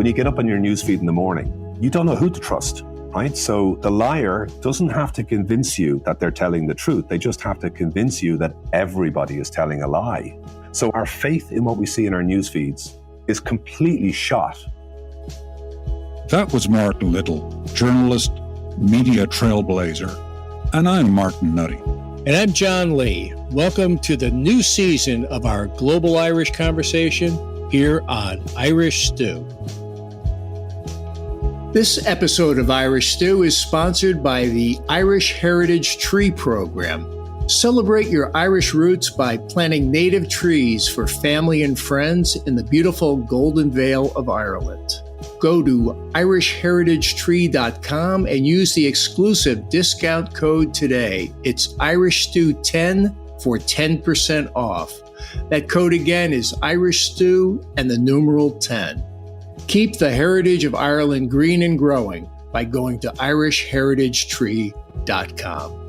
when you get up on your newsfeed in the morning, you don't know who to trust, right? So the liar doesn't have to convince you that they're telling the truth. They just have to convince you that everybody is telling a lie. So our faith in what we see in our newsfeeds is completely shot. That was Mark Little, journalist, media trailblazer. And I'm Martin Nutty. And I'm John Lee. Welcome to the new season of our Global Irish Conversation here on Irish Stew. This episode of Irish Stew is sponsored by the Irish Heritage Tree Program. Celebrate your Irish roots by planting native trees for family and friends in the beautiful Golden Vale of Ireland. Go to irishheritagetree.com and use the exclusive discount code today. It's IrishStew10 for 10% off. That code again is IrishStew and the numeral 10. Keep the heritage of Ireland green and growing by going to irishheritagetree.com.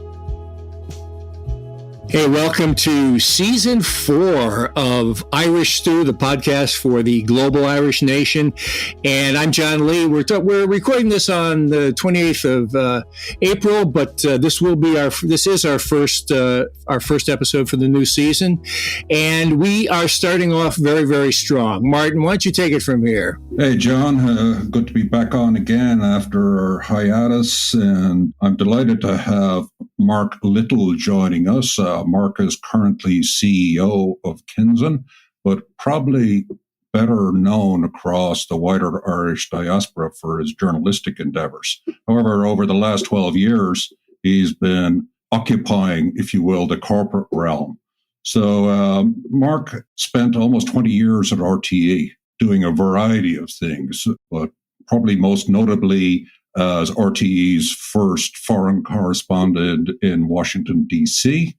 Hey, welcome to Season 4 of Irish Stew, the podcast for the global Irish nation. And I'm John Lee. We're recording this on the 28th of April, but this is our first episode for the new season. And we are starting off very, very strong. Martin, why don't you take it from here? Hey, John. Good to be back on again after our hiatus. And I'm delighted to have Mark Little joining us. Mark is currently CEO of Kinsen, but probably better known across the wider Irish diaspora for his journalistic endeavors. However, over the last 12 years, he's been occupying, if you will, the corporate realm. So Mark spent almost 20 years at RTE doing a variety of things, but probably most notably as RTE's first foreign correspondent in Washington, D.C.,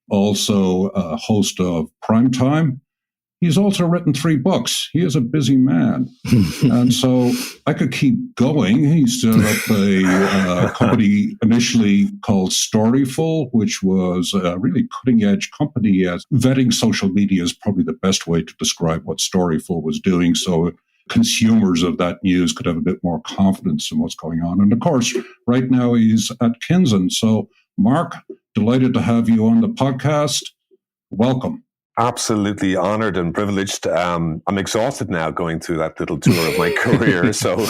also a host of Primetime. He's also written 3 books. He is a busy man. And so I could keep going. He set up a company initially called Storyful, which was a really cutting-edge company. As vetting social media is probably the best way to describe what Storyful was doing. So consumers of that news could have a bit more confidence in what's going on. And of course, right now he's at Kinsen. So Mark, delighted to have you on the podcast. Welcome. Absolutely honored and privileged. I'm exhausted now going through that little tour of my career. So,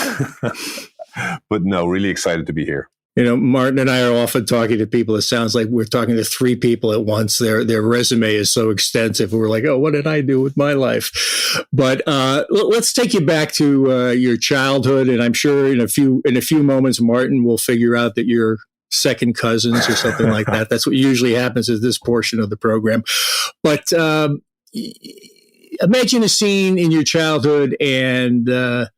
but no, really excited to be here. You know, Martin and I are often talking to people. It sounds like we're talking to 3 people at once. Their resume is so extensive. We're like, oh, what did I do with my life? But let's take you back to your childhood, and I'm sure in a few moments, Martin will figure out that you're second cousins or something like that. That's what usually happens at this portion of the program. But imagine a scene in your childhood, and the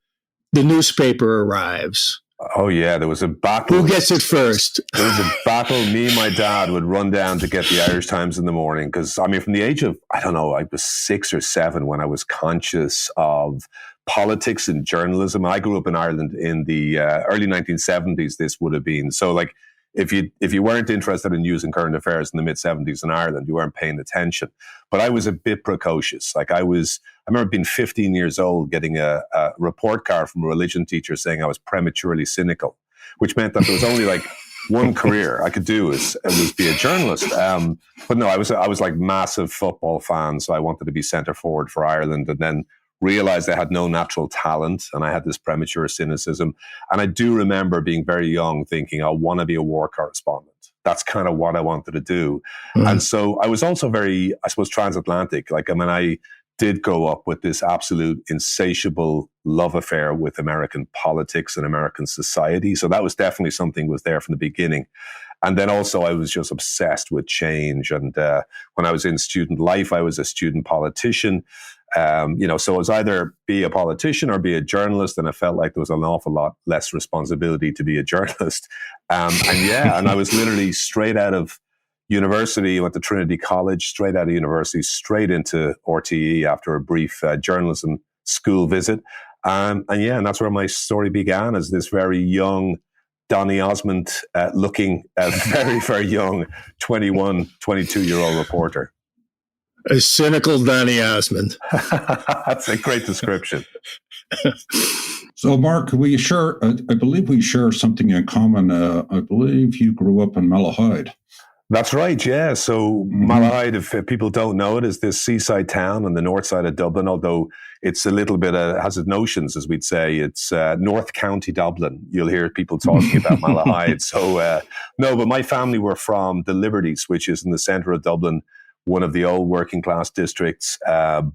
newspaper arrives. Oh, yeah, there was a battle. Who gets it first? There was a battle. Me and my dad would run down to get the Irish Times in the morning because, I mean, from the age of, I don't know, I was 6 or 7 when I was conscious of politics and journalism. I grew up in Ireland in the early 1970s, this would have been. So, like, if you weren't interested in news and current affairs in the mid-70s in Ireland, you weren't paying attention. But I was a bit precocious. Like I remember being 15 years old, getting a report card from a religion teacher saying I was prematurely cynical, which meant that there was only like one career I could do was be a journalist. But no, I was like massive football fan, so I wanted to be centre forward for Ireland, and then realized I had no natural talent and I had this premature cynicism. And I do remember being very young thinking, I want to be a war correspondent. That's kind of what I wanted to do. Mm. And so I was also very, I suppose, transatlantic. Like, I mean, I did grow up with this absolute insatiable love affair with American politics and American society. So that was definitely something was there from the beginning. And then also I was just obsessed with change. And when I was in student life, I was a student politician. So it was either be a politician or be a journalist, and I felt like there was an awful lot less responsibility to be a journalist. And I was literally straight out of university, went to Trinity College, straight out of university, straight into RTE after a brief journalism school visit. And that's where my story began, as this very young Donny Osmond looking very, very young 21, 22-year-old reporter. A cynical Donny Osmond. That's a great description. So, Mark, I believe we share something in common. I believe you grew up in Malahide. That's right, yeah. So Malahide, if people don't know it, is this seaside town on the north side of Dublin, although it's a little bit, has its notions, as we'd say. It's North County Dublin. You'll hear people talking about Malahide. So, no, but my family were from the Liberties, which is in the centre of Dublin, one of the old working class districts.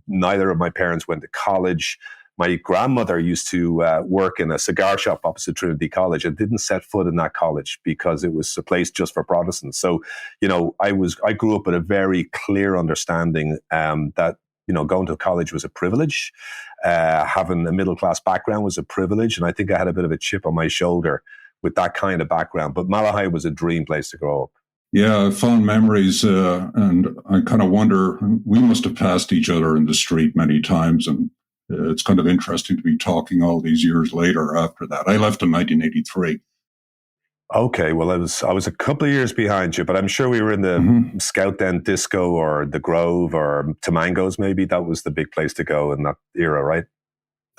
Neither of my parents went to college. My grandmother used to work in a cigar shop opposite Trinity College and didn't set foot in that college because it was a place just for Protestants. So, I grew up with a very clear understanding that, going to college was a privilege. Having a middle class background was a privilege. And I think I had a bit of a chip on my shoulder with that kind of background. But Malahide was a dream place to grow up. Yeah, fond memories. And I kind of wonder, we must have passed each other in the street many times. And it's kind of interesting to be talking all these years later after that. I left in 1983. Okay, well, I was a couple of years behind you, but I'm sure we were in the Scout Den Disco or the Grove or Tamangos, maybe. That was the big place to go in that era, right?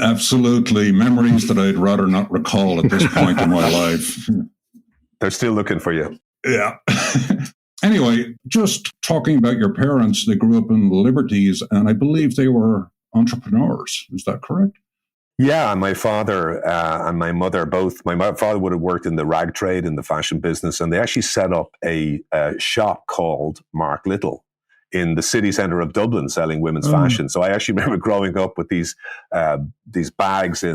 Absolutely. Memories that I'd rather not recall at this point in my life. They're still looking for you. Yeah. Anyway, just talking about your parents, they grew up in the Liberties, and I believe they were entrepreneurs. Is that correct? Yeah, my father and my mother both. My father would have worked in the rag trade, in the fashion business, and they actually set up a shop called Mark Little in the city centre of Dublin selling women's fashion. So I actually remember growing up with these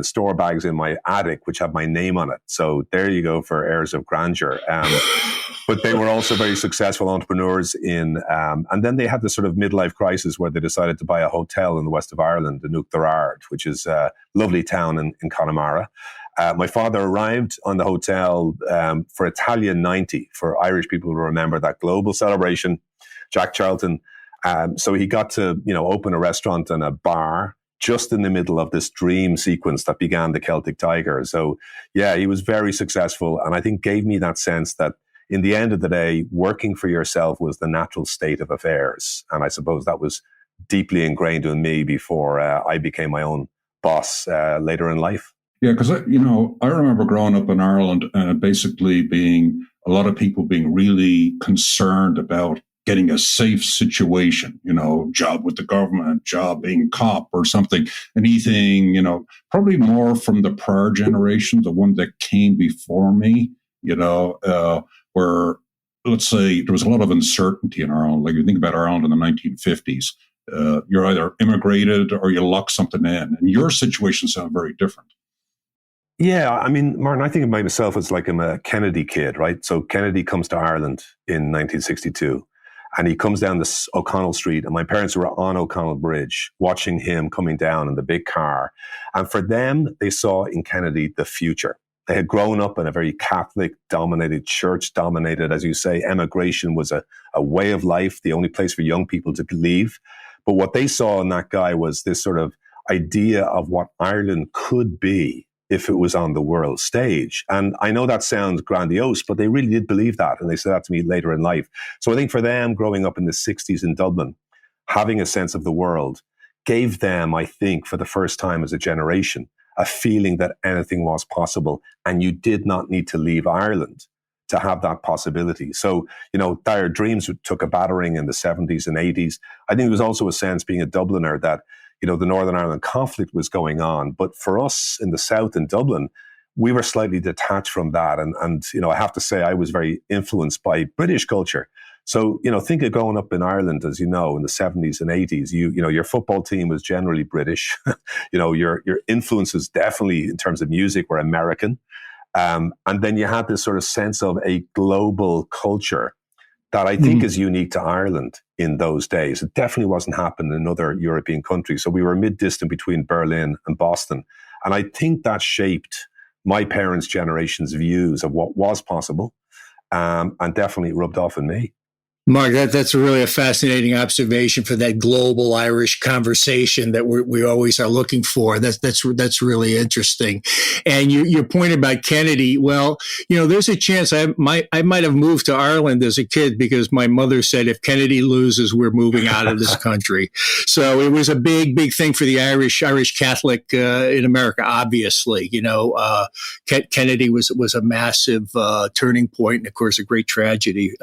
store bags in my attic, which had my name on it. So there you go for airs of grandeur. But they were also very successful entrepreneurs and then they had this sort of midlife crisis where they decided to buy a hotel in the west of Ireland, in Oughterard, which is a lovely town in Connemara. My father arrived on the hotel for Italian 90, for Irish people who remember that global celebration, Jack Charlton. So he got to, open a restaurant and a bar just in the middle of this dream sequence that began the Celtic Tiger. So yeah, he was very successful, and I think gave me that sense that in the end of the day, working for yourself was the natural state of affairs. And I suppose that was deeply ingrained in me before I became my own boss later in life. Yeah, because, I remember growing up in Ireland and basically a lot of people being really concerned about getting a safe situation, job with the government, job being cop or something, anything, probably more from the prior generation, the one that came before me, where, let's say, there was a lot of uncertainty in Ireland. Like, you think about Ireland in the 1950s, you're either immigrated or you lock something in. And your situation sounds very different. Yeah, I mean, Martin, I think of myself as like I'm a Kennedy kid, right? So Kennedy comes to Ireland in 1962, and he comes down this O'Connell Street, and my parents were on O'Connell Bridge watching him coming down in the big car. And for them, they saw in Kennedy the future. They had grown up in a very Catholic-dominated, church-dominated, as you say. Emigration was a way of life, the only place for young people to leave. But what they saw in that guy was this sort of idea of what Ireland could be if it was on the world stage. And I know that sounds grandiose, but they really did believe that. And they said that to me later in life. So I think for them, growing up in the 60s in Dublin, having a sense of the world gave them, I think, for the first time as a generation, a feeling that anything was possible. And you did not need to leave Ireland to have that possibility. So, Dire Dreams took a battering in the 70s and 80s. I think there was also a sense, being a Dubliner, that the Northern Ireland conflict was going on. But for us in the South in Dublin, we were slightly detached from that. And I have to say, I was very influenced by British culture. So, think of growing up in Ireland, as in the 70s and 80s, your football team was generally British. Your influences definitely in terms of music were American. And then you had this sort of sense of a global culture that I think is unique to Ireland in those days. It definitely wasn't happening in other European countries. So we were mid-distant between Berlin and Boston. And I think that shaped my parents' generation's views of what was possible, and definitely rubbed off on me. Mark, that's really a fascinating observation for that global Irish conversation that we always are looking for. That's really interesting. And your point about Kennedy, well, there's a chance I might have moved to Ireland as a kid because my mother said if Kennedy loses, we're moving out of this country. So it was a big thing for the Irish Catholic in America. Obviously, Kennedy was a massive turning point, and of course, a great tragedy.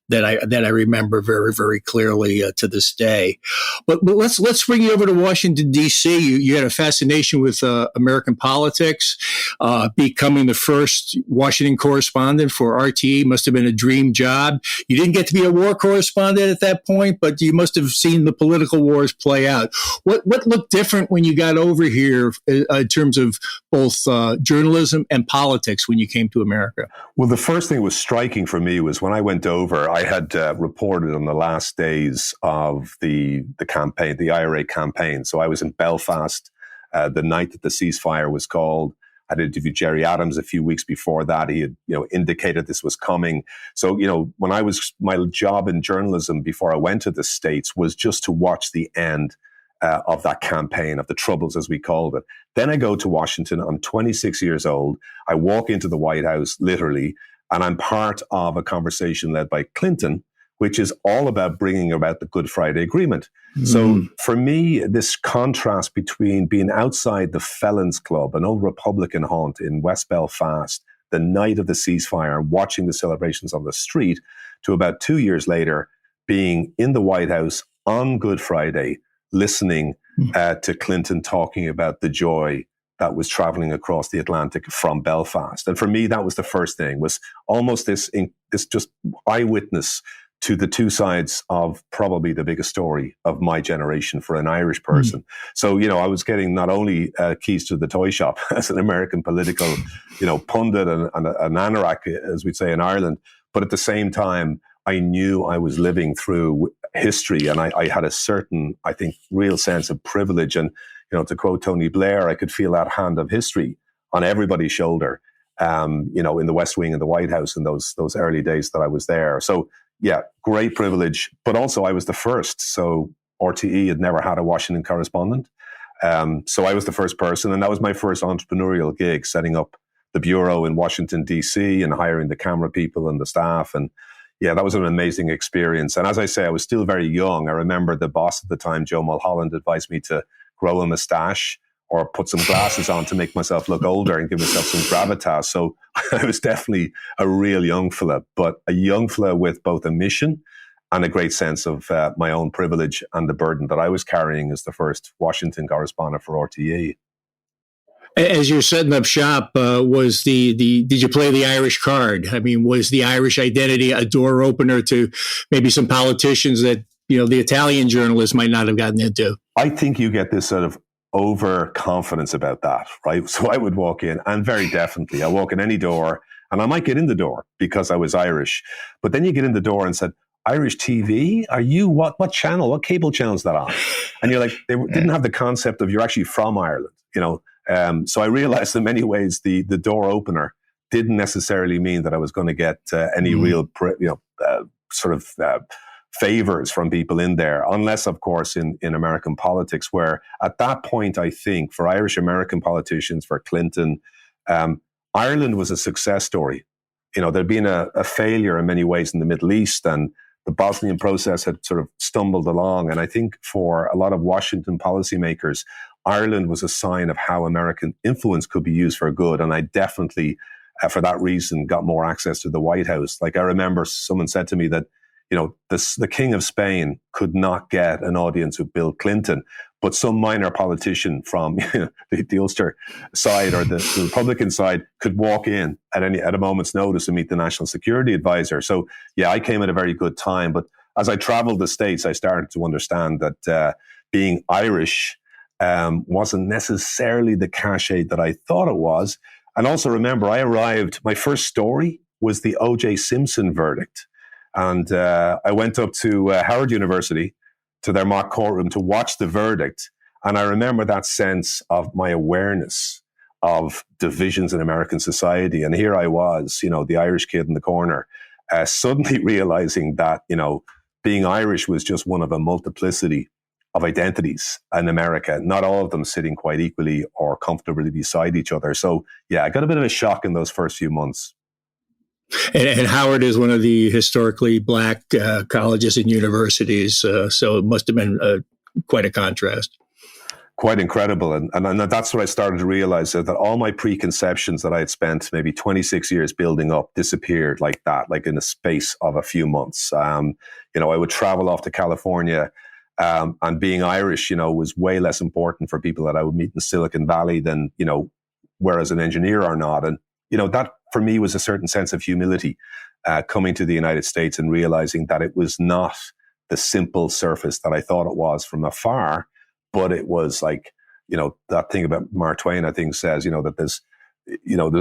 That I remember very, very clearly to this day. But let's bring you over to Washington, D.C. You had a fascination with American politics. Becoming the first Washington correspondent for RTE must have been a dream job. You didn't get to be a war correspondent at that point, but you must have seen the political wars play out. What looked different when you got over here in terms of both journalism and politics when you came to America? Well, the first thing that was striking for me was when I went over, I had reported on the last days of the campaign, the IRA campaign. So I was in Belfast the night that the ceasefire was called. I'd interviewed Jerry Adams a few weeks before that. He had, indicated this was coming. So, when my job in journalism before I went to the States was just to watch the end of that campaign, of the Troubles, as we called it. Then I go to Washington. I'm 26 years old. I walk into the White House, literally, and I'm part of a conversation led by Clinton, which is all about bringing about the Good Friday Agreement. So for me, this contrast between being outside the Felons Club, an old Republican haunt in West Belfast, the night of the ceasefire, watching the celebrations on the street, to about 2 years later, being in the White House on Good Friday, listening to Clinton talking about the joy that was traveling across the Atlantic from Belfast. And for me, that was the first thing, was almost this just eyewitness to the two sides of probably the biggest story of my generation for an Irish person. So, I was getting not only keys to the toy shop as an American political, pundit and an anorak, as we'd say in Ireland, but at the same time, I knew I was living through history, and I had a certain, I think, real sense of privilege. And, to quote Tony Blair, I could feel that hand of history on everybody's shoulder, in the West Wing and the White House in those early days that I was there. So, yeah, great privilege. But also I was the first. So RTE had never had a Washington correspondent. So I was the first person, and that was my first entrepreneurial gig, setting up the bureau in Washington, D.C. and hiring the camera people and the staff. And yeah, that was an amazing experience. And as I say, I was still very young. I remember the boss at the time, Joe Mulholland, advised me to grow a mustache or put some glasses on to make myself look older and give myself some gravitas. So I was definitely a real young fella, but a young fella with both a mission and a great sense of my own privilege and the burden that I was carrying as the first Washington correspondent for RTE. As you're setting up shop, did you play the Irish card? I mean, was the Irish identity a door opener to maybe some politicians that, the Italian journalists might not have gotten into? I think you get this sort of overconfidence about that, right? So I would walk in, and very definitely I walk in any door, and I might get in the door because I was Irish. But then you get in the door and said, Irish TV? Are you what channel? What cable channel is that on? And you're like, they didn't have the concept of you're actually from Ireland, So I realized in many ways the door opener didn't necessarily mean that I was going to get any real, favors from people in there, unless, of course, in American politics, where at that point, I think, for Irish American politicians, for Clinton, Ireland was a success story. There'd been a failure in many ways in the Middle East, and the Bosnian process had sort of stumbled along. And I think for a lot of Washington policymakers, Ireland was a sign of how American influence could be used for good. And I definitely, for that reason, got more access to the White House. Like, I remember someone said to me that, the King of Spain could not get an audience with Bill Clinton, but some minor politician from the Ulster side or the Republican side could walk in at a moment's notice and meet the National Security Advisor. So, yeah, I came at a very good time. But as I traveled the States, I started to understand that being Irish wasn't necessarily the cachet that I thought it was. And also remember, my first story was the O.J. Simpson verdict. And I went up to Howard University, to their mock courtroom, to watch the verdict. And I remember that sense of my awareness of divisions in American society. And here I was, the Irish kid in the corner, suddenly realizing that, being Irish was just one of a multiplicity of identities in America, not all of them sitting quite equally or comfortably beside each other. So, yeah, I got a bit of a shock in those first few months. And Howard is one of the historically black colleges and universities, so it must have been quite a contrast. Quite incredible. And that's what I started to realize, that all my preconceptions that I had spent maybe 26 years building up disappeared like that, like in the space of a few months. I would travel off to California, and being Irish, was way less important for people that I would meet in Silicon Valley than, whereas an engineer or not. And, that for me was a certain sense of humility, coming to the United States and realizing that it was not the simple surface that I thought it was from afar, but it was like, that thing about Mark Twain, I think, says, that there's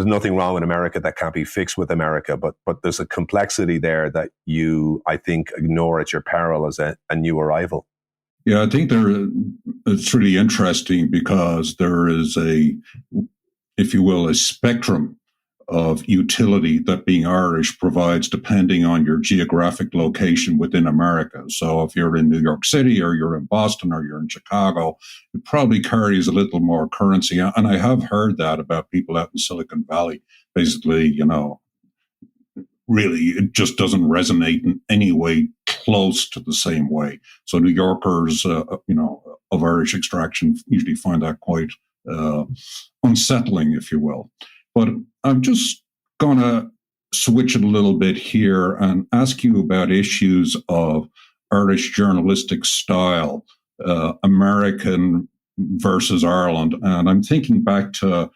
nothing wrong with America that can't be fixed with America, but there's a complexity there that you, I think, ignore at your peril as a new arrival. Yeah, I think it's really interesting because there is if you will, a spectrum of utility that being Irish provides depending on your geographic location within America. So if you're in New York City or you're in Boston or you're in Chicago, it probably carries a little more currency. And I have heard that about people out in Silicon Valley. Basically, really, it just doesn't resonate in any way close to the same way. So New Yorkers, of Irish extraction usually find that quite unsettling, if you will. But I'm just going to switch it a little bit here and ask you about issues of Irish journalistic style, American versus Ireland. And I'm thinking back to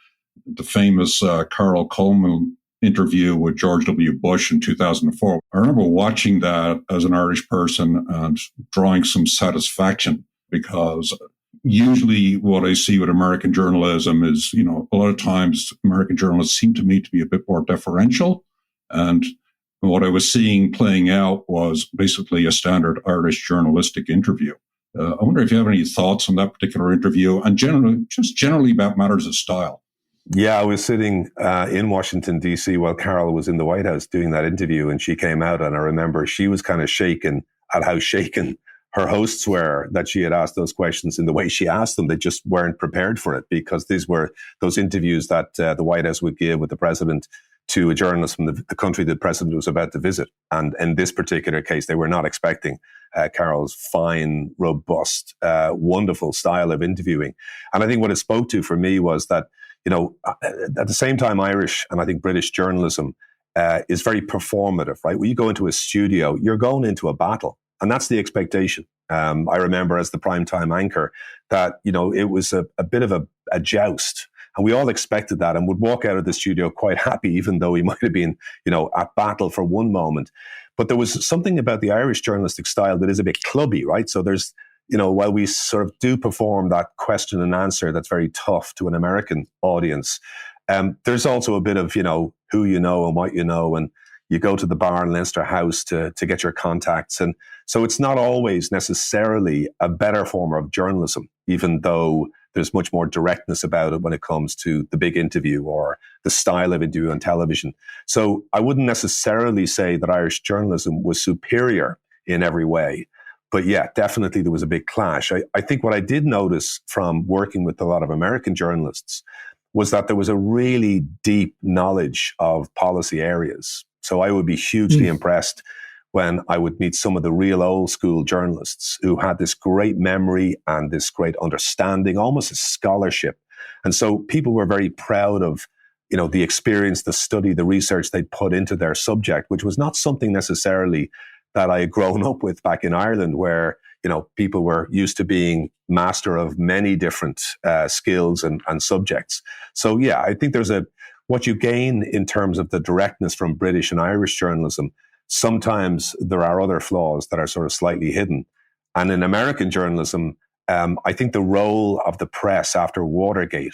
the famous Carol Coleman interview with George W. Bush in 2004. I remember watching that as an Irish person and drawing some satisfaction, because usually what I see with American journalism is, a lot of times American journalists seem to me to be a bit more deferential. And what I was seeing playing out was basically a standard Irish journalistic interview. I wonder if you have any thoughts on that particular interview and generally about matters of style. Yeah, I was sitting in Washington, D.C. while Carol was in the White House doing that interview, and she came out, and I remember she was kind of shaken at how shaken her hosts were that she had asked those questions in the way she asked them. They just weren't prepared for it, because these were those interviews that the White House would give with the president to a journalist from the country the president was about to visit. And in this particular case, they were not expecting Carol's fine, robust, wonderful style of interviewing. And I think what it spoke to for me was that, at the same time, Irish and I think British journalism is very performative, right? When you go into a studio, you're going into a battle. And that's the expectation. I remember as the primetime anchor that, it was a bit of a joust. And we all expected that and would walk out of the studio quite happy, even though we might have been, at battle for one moment. But there was something about the Irish journalistic style that is a bit clubby, right? So there's, while we sort of do perform that question and answer that's very tough to an American audience, there's also a bit of, who you know and what you know, and you go to the bar in Leinster House to get your contacts. And so it's not always necessarily a better form of journalism, even though there's much more directness about it when it comes to the big interview or the style of interview on television. So I wouldn't necessarily say that Irish journalism was superior in every way. But yeah, definitely there was a big clash. I think what I did notice from working with a lot of American journalists was that there was a really deep knowledge of policy areas. So I would be hugely impressed when I would meet some of the real old school journalists who had this great memory and this great understanding, almost a scholarship. And so people were very proud of, the experience, the study, the research they put into their subject, which was not something necessarily that I had grown up with back in Ireland, where, people were used to being master of many different skills and subjects. So yeah, I think there's what you gain in terms of the directness from British and Irish journalism. Sometimes there are other flaws that are sort of slightly hidden. And in American journalism, I think the role of the press after Watergate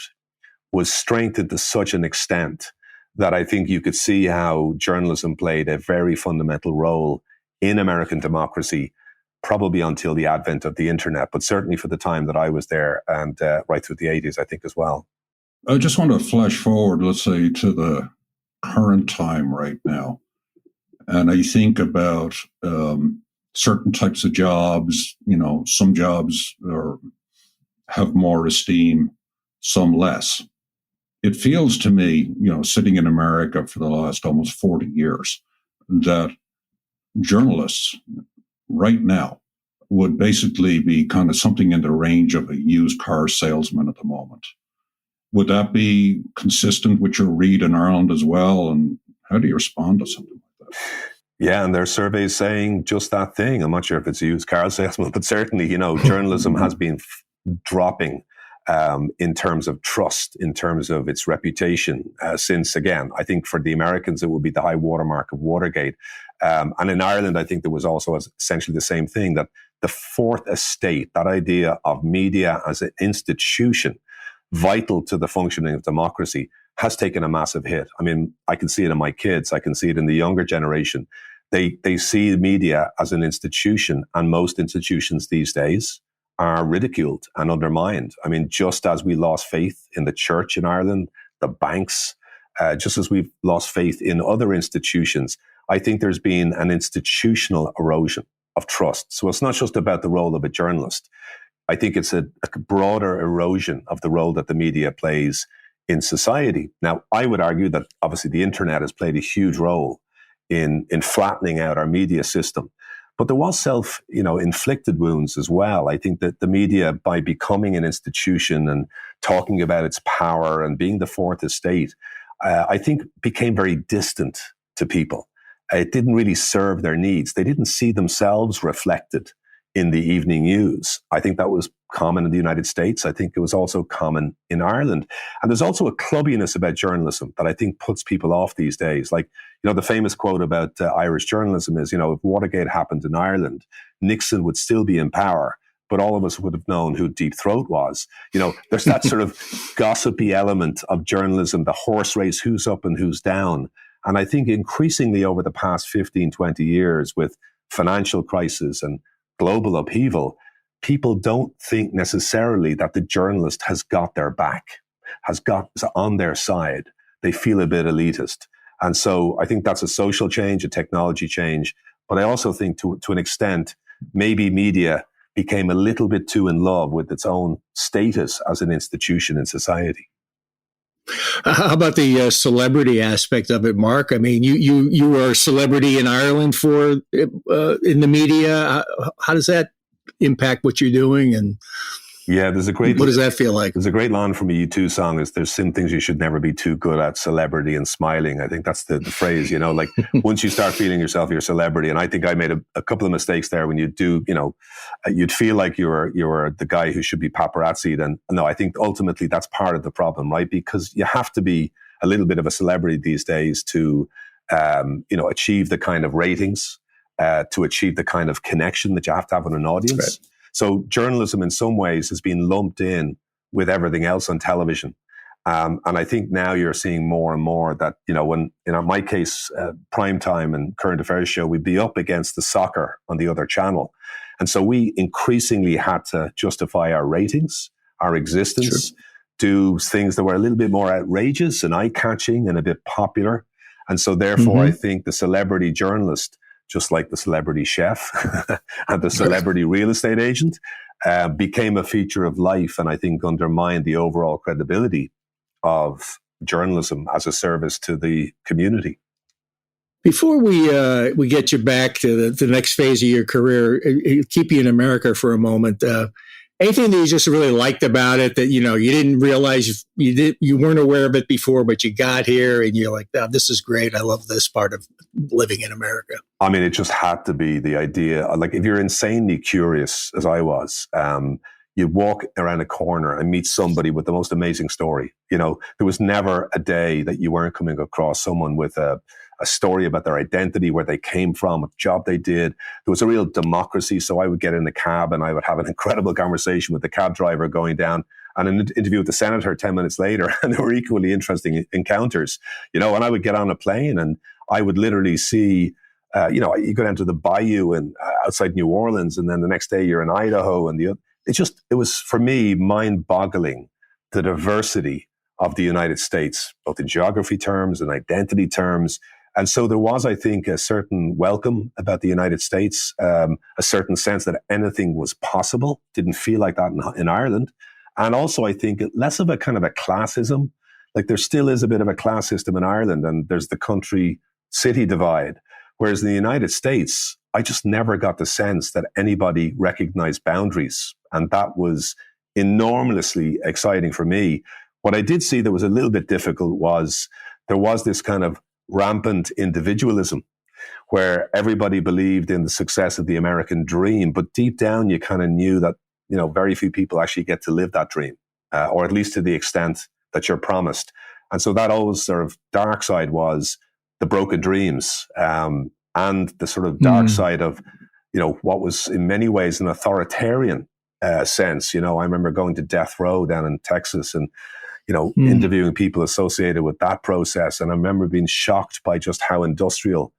was strengthened to such an extent that I think you could see how journalism played a very fundamental role in American democracy, probably until the advent of the internet, but certainly for the time that I was there and right through the 80s, I think, as well. I just want to flash forward, let's say, to the current time right now. And I think about certain types of jobs. Some jobs have more esteem, some less. It feels to me, sitting in America for the last almost 40 years, that journalists right now would basically be kind of something in the range of a used car salesman at the moment. Would that be consistent with your read in Ireland as well? And how do you respond to something like that? Yeah, and there are surveys saying just that thing. I'm not sure if it's a used car salesman, but certainly, journalism has been dropping in terms of trust, in terms of its reputation, since, again, I think for the Americans, it would be the high watermark of Watergate. And in Ireland, I think there was also essentially the same thing, that the fourth estate, that idea of media as an institution vital to the functioning of democracy, has taken a massive hit. I mean, I can see it in my kids. I can see it in the younger generation. They see media as an institution, and most institutions these days are ridiculed and undermined. I mean, just as we lost faith in the church in Ireland, the banks, just as we've lost faith in other institutions, I think there's been an institutional erosion of trust. So it's not just about the role of a journalist. I think it's a broader erosion of the role that the media plays in society. Now, I would argue that obviously the internet has played a huge role in flattening out our media system. But there was inflicted wounds as well. I think that the media, by becoming an institution and talking about its power and being the fourth estate, I think became very distant to people. It didn't really serve their needs. They didn't see themselves reflected in the evening news. I think that was common in the United States. I think it was also common in Ireland. And there's also a clubbiness about journalism that I think puts people off these days. Like, the famous quote about Irish journalism is, if Watergate happened in Ireland, Nixon would still be in power, but all of us would have known who Deep Throat was. There's that sort of gossipy element of journalism, the horse race, who's up and who's down. And I think increasingly over the past 15, 20 years, with financial crisis and global upheaval, people don't think necessarily that the journalist has got their back, is on their side. They feel a bit elitist. And so I think that's a social change, a technology change. But I also think to an extent, maybe media became a little bit too in love with its own status as an institution in society. How about the celebrity aspect of it, Mark? I mean, you were a celebrity in Ireland in the media. How does that impact what you're doing? And yeah, what does that feel like? There's a great line from a U2 song: "Is there's some things you should never be too good at, celebrity and smiling." I think that's the phrase. Like once you start feeling yourself, you're a celebrity. And I think I made a couple of mistakes there when you do. You'd feel like you were the guy who should be paparazzi'd. And no, I think ultimately that's part of the problem, right? Because you have to be a little bit of a celebrity these days to achieve the kind of ratings, to achieve the kind of connection that you have to have with an audience. Right. So journalism in some ways has been lumped in with everything else on television. And I think now you're seeing more and more that, when, in my case, primetime and current affairs show, we'd be up against the soccer on the other channel. And so we increasingly had to justify our ratings, our existence, sure, do things that were a little bit more outrageous and eye-catching and a bit popular. And so therefore, I think the celebrity journalist, just like the celebrity chef and the celebrity real estate agent, became a feature of life, and I think undermined the overall credibility of journalism as a service to the community. Before we get you back to the next phase of your career, keep you in America for a moment. Anything that you just really liked about it that you didn't realize you weren't aware of it before, but you got here and you're like, "Oh, this is great. I love this part of living in America." I mean, it just had to be the idea. Like, if you're insanely curious, as I was, you'd walk around a corner and meet somebody with the most amazing story. There was never a day that you weren't coming across someone with a story about their identity, where they came from, what job they did. There was a real democracy. So I would get in the cab and I would have an incredible conversation with the cab driver going down, and an interview with the senator 10 minutes later. And there were equally interesting encounters, and I would get on a plane and I would literally see, you go down to the bayou and outside New Orleans, and then the next day you're in Idaho. And it was for me mind-boggling, the diversity of the United States, both in geography terms and identity terms. And so there was, I think, a certain welcome about the United States, a certain sense that anything was possible. Didn't feel like that in Ireland. And also, I think, less of a kind of a classism. Like there still is a bit of a class system in Ireland, and there's the country-city divide. Whereas in the United States, I just never got the sense that anybody recognized boundaries. And that was enormously exciting for me. What I did see that was a little bit difficult was there was this kind of rampant individualism where everybody believed in the success of the American dream. But deep down, you kind of knew that, very few people actually get to live that dream, or at least to the extent that you're promised. And so that always sort of dark side was the broken dreams, and the sort of dark side of, what was in many ways an authoritarian sense. I remember going to death row down in Texas and, interviewing people associated with that process. And I remember being shocked by just how industrial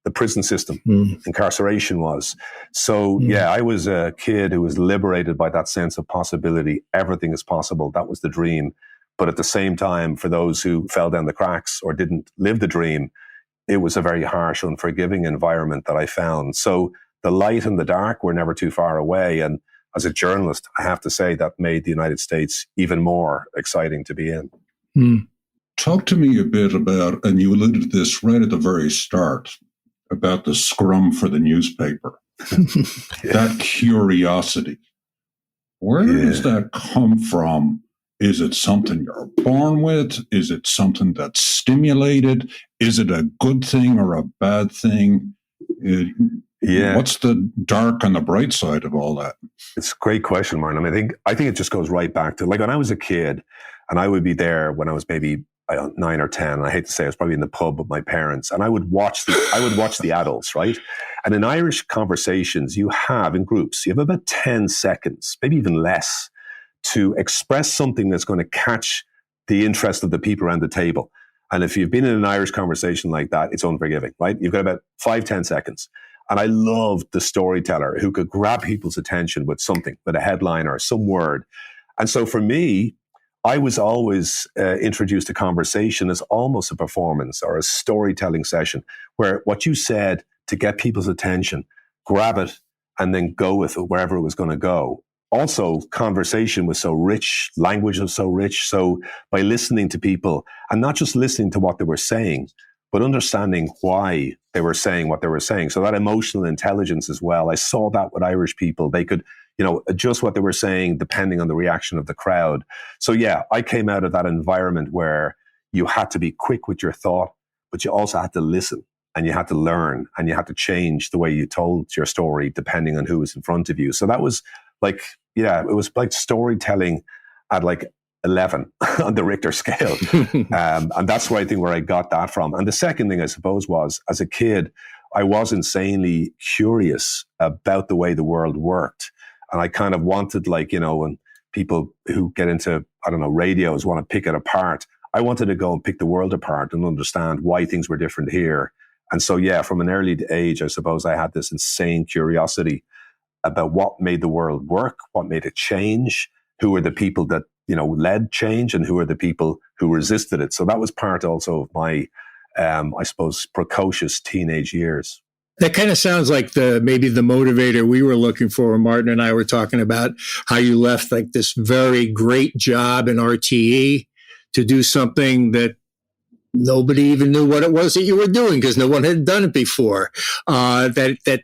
the prison system, incarceration was. So, I was a kid who was liberated by that sense of possibility. Everything is possible. That was the dream. But at the same time, for those who fell down the cracks or didn't live the dream, it was a very harsh, unforgiving environment that I found. So the light and the dark were never too far away. And as a journalist, I have to say that made the United States even more exciting to be in. Talk to me a bit about, and you alluded to this right at the very start, about the scrum for the newspaper. That curiosity. Where does that come from? Is it something you're born with? Is it something that's stimulated? Is it a good thing or a bad thing? What's the dark and the bright side of all that? It's a great question, Martin. I think it just goes right back to, like, when I was a kid, and I would be there when I was maybe 9 or 10. And I hate to say, I was probably in the pub with my parents, and I would watch the adults, right? And in Irish conversations, you have in groups, you have about 10 seconds, maybe even less, to express something that's going to catch the interest of the people around the table. And if you've been in an Irish conversation like that, it's unforgiving, right? You've got about 5-10 seconds. And I loved the storyteller who could grab people's attention with something, with a headline or some word. And so for me, I was always introduced to conversation as almost a performance or a storytelling session where what you said to get people's attention, grab it, and then go with it wherever it was going to go. Also, conversation was so rich, language was so rich. So by listening to people, and not just listening to what they were saying, but understanding why they were saying what they were saying. So that emotional intelligence as well. I saw that with Irish people. They could, adjust what they were saying depending on the reaction of the crowd. So I came out of that environment where you had to be quick with your thought, but you also had to listen, and you had to learn, and you had to change the way you told your story depending on who was in front of you. So that was like, it was like storytelling at like 11 on the Richter scale. And that's where I think where I got that from. And the second thing, I suppose, was as a kid, I was insanely curious about the way the world worked. And I kind of wanted, when people who get into, radios want to pick it apart, I wanted to go and pick the world apart and understand why things were different here. And so, from an early age, I suppose I had this insane curiosity about what made the world work, what made it change, who were the people that, led change, and who were the people who resisted it. So that was part also of my, I suppose, precocious teenage years. That kind of sounds like maybe the motivator we were looking for. Martin and I were talking about how you left like this very great job in RTE to do something that nobody even knew what it was that you were doing because no one had done it before. That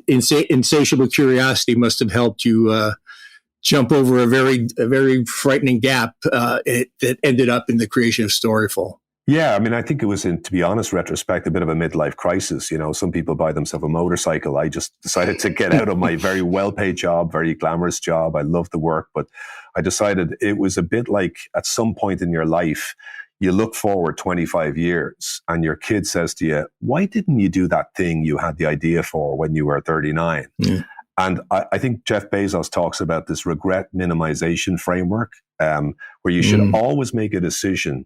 insatiable curiosity must have helped you jump over a very frightening gap that ended up in the creation of Storyful. Yeah, I think it was, to be honest, retrospect, a bit of a midlife crisis. Some people buy themselves a motorcycle. I just decided to get out of my very well-paid job, very glamorous job. I love the work, but I decided it was a bit like at some point in your life, you look forward 25 years and your kid says to you, why didn't you do that thing you had the idea for when you were 39? Yeah. And I think Jeff Bezos talks about this regret minimization framework, where you should always make a decision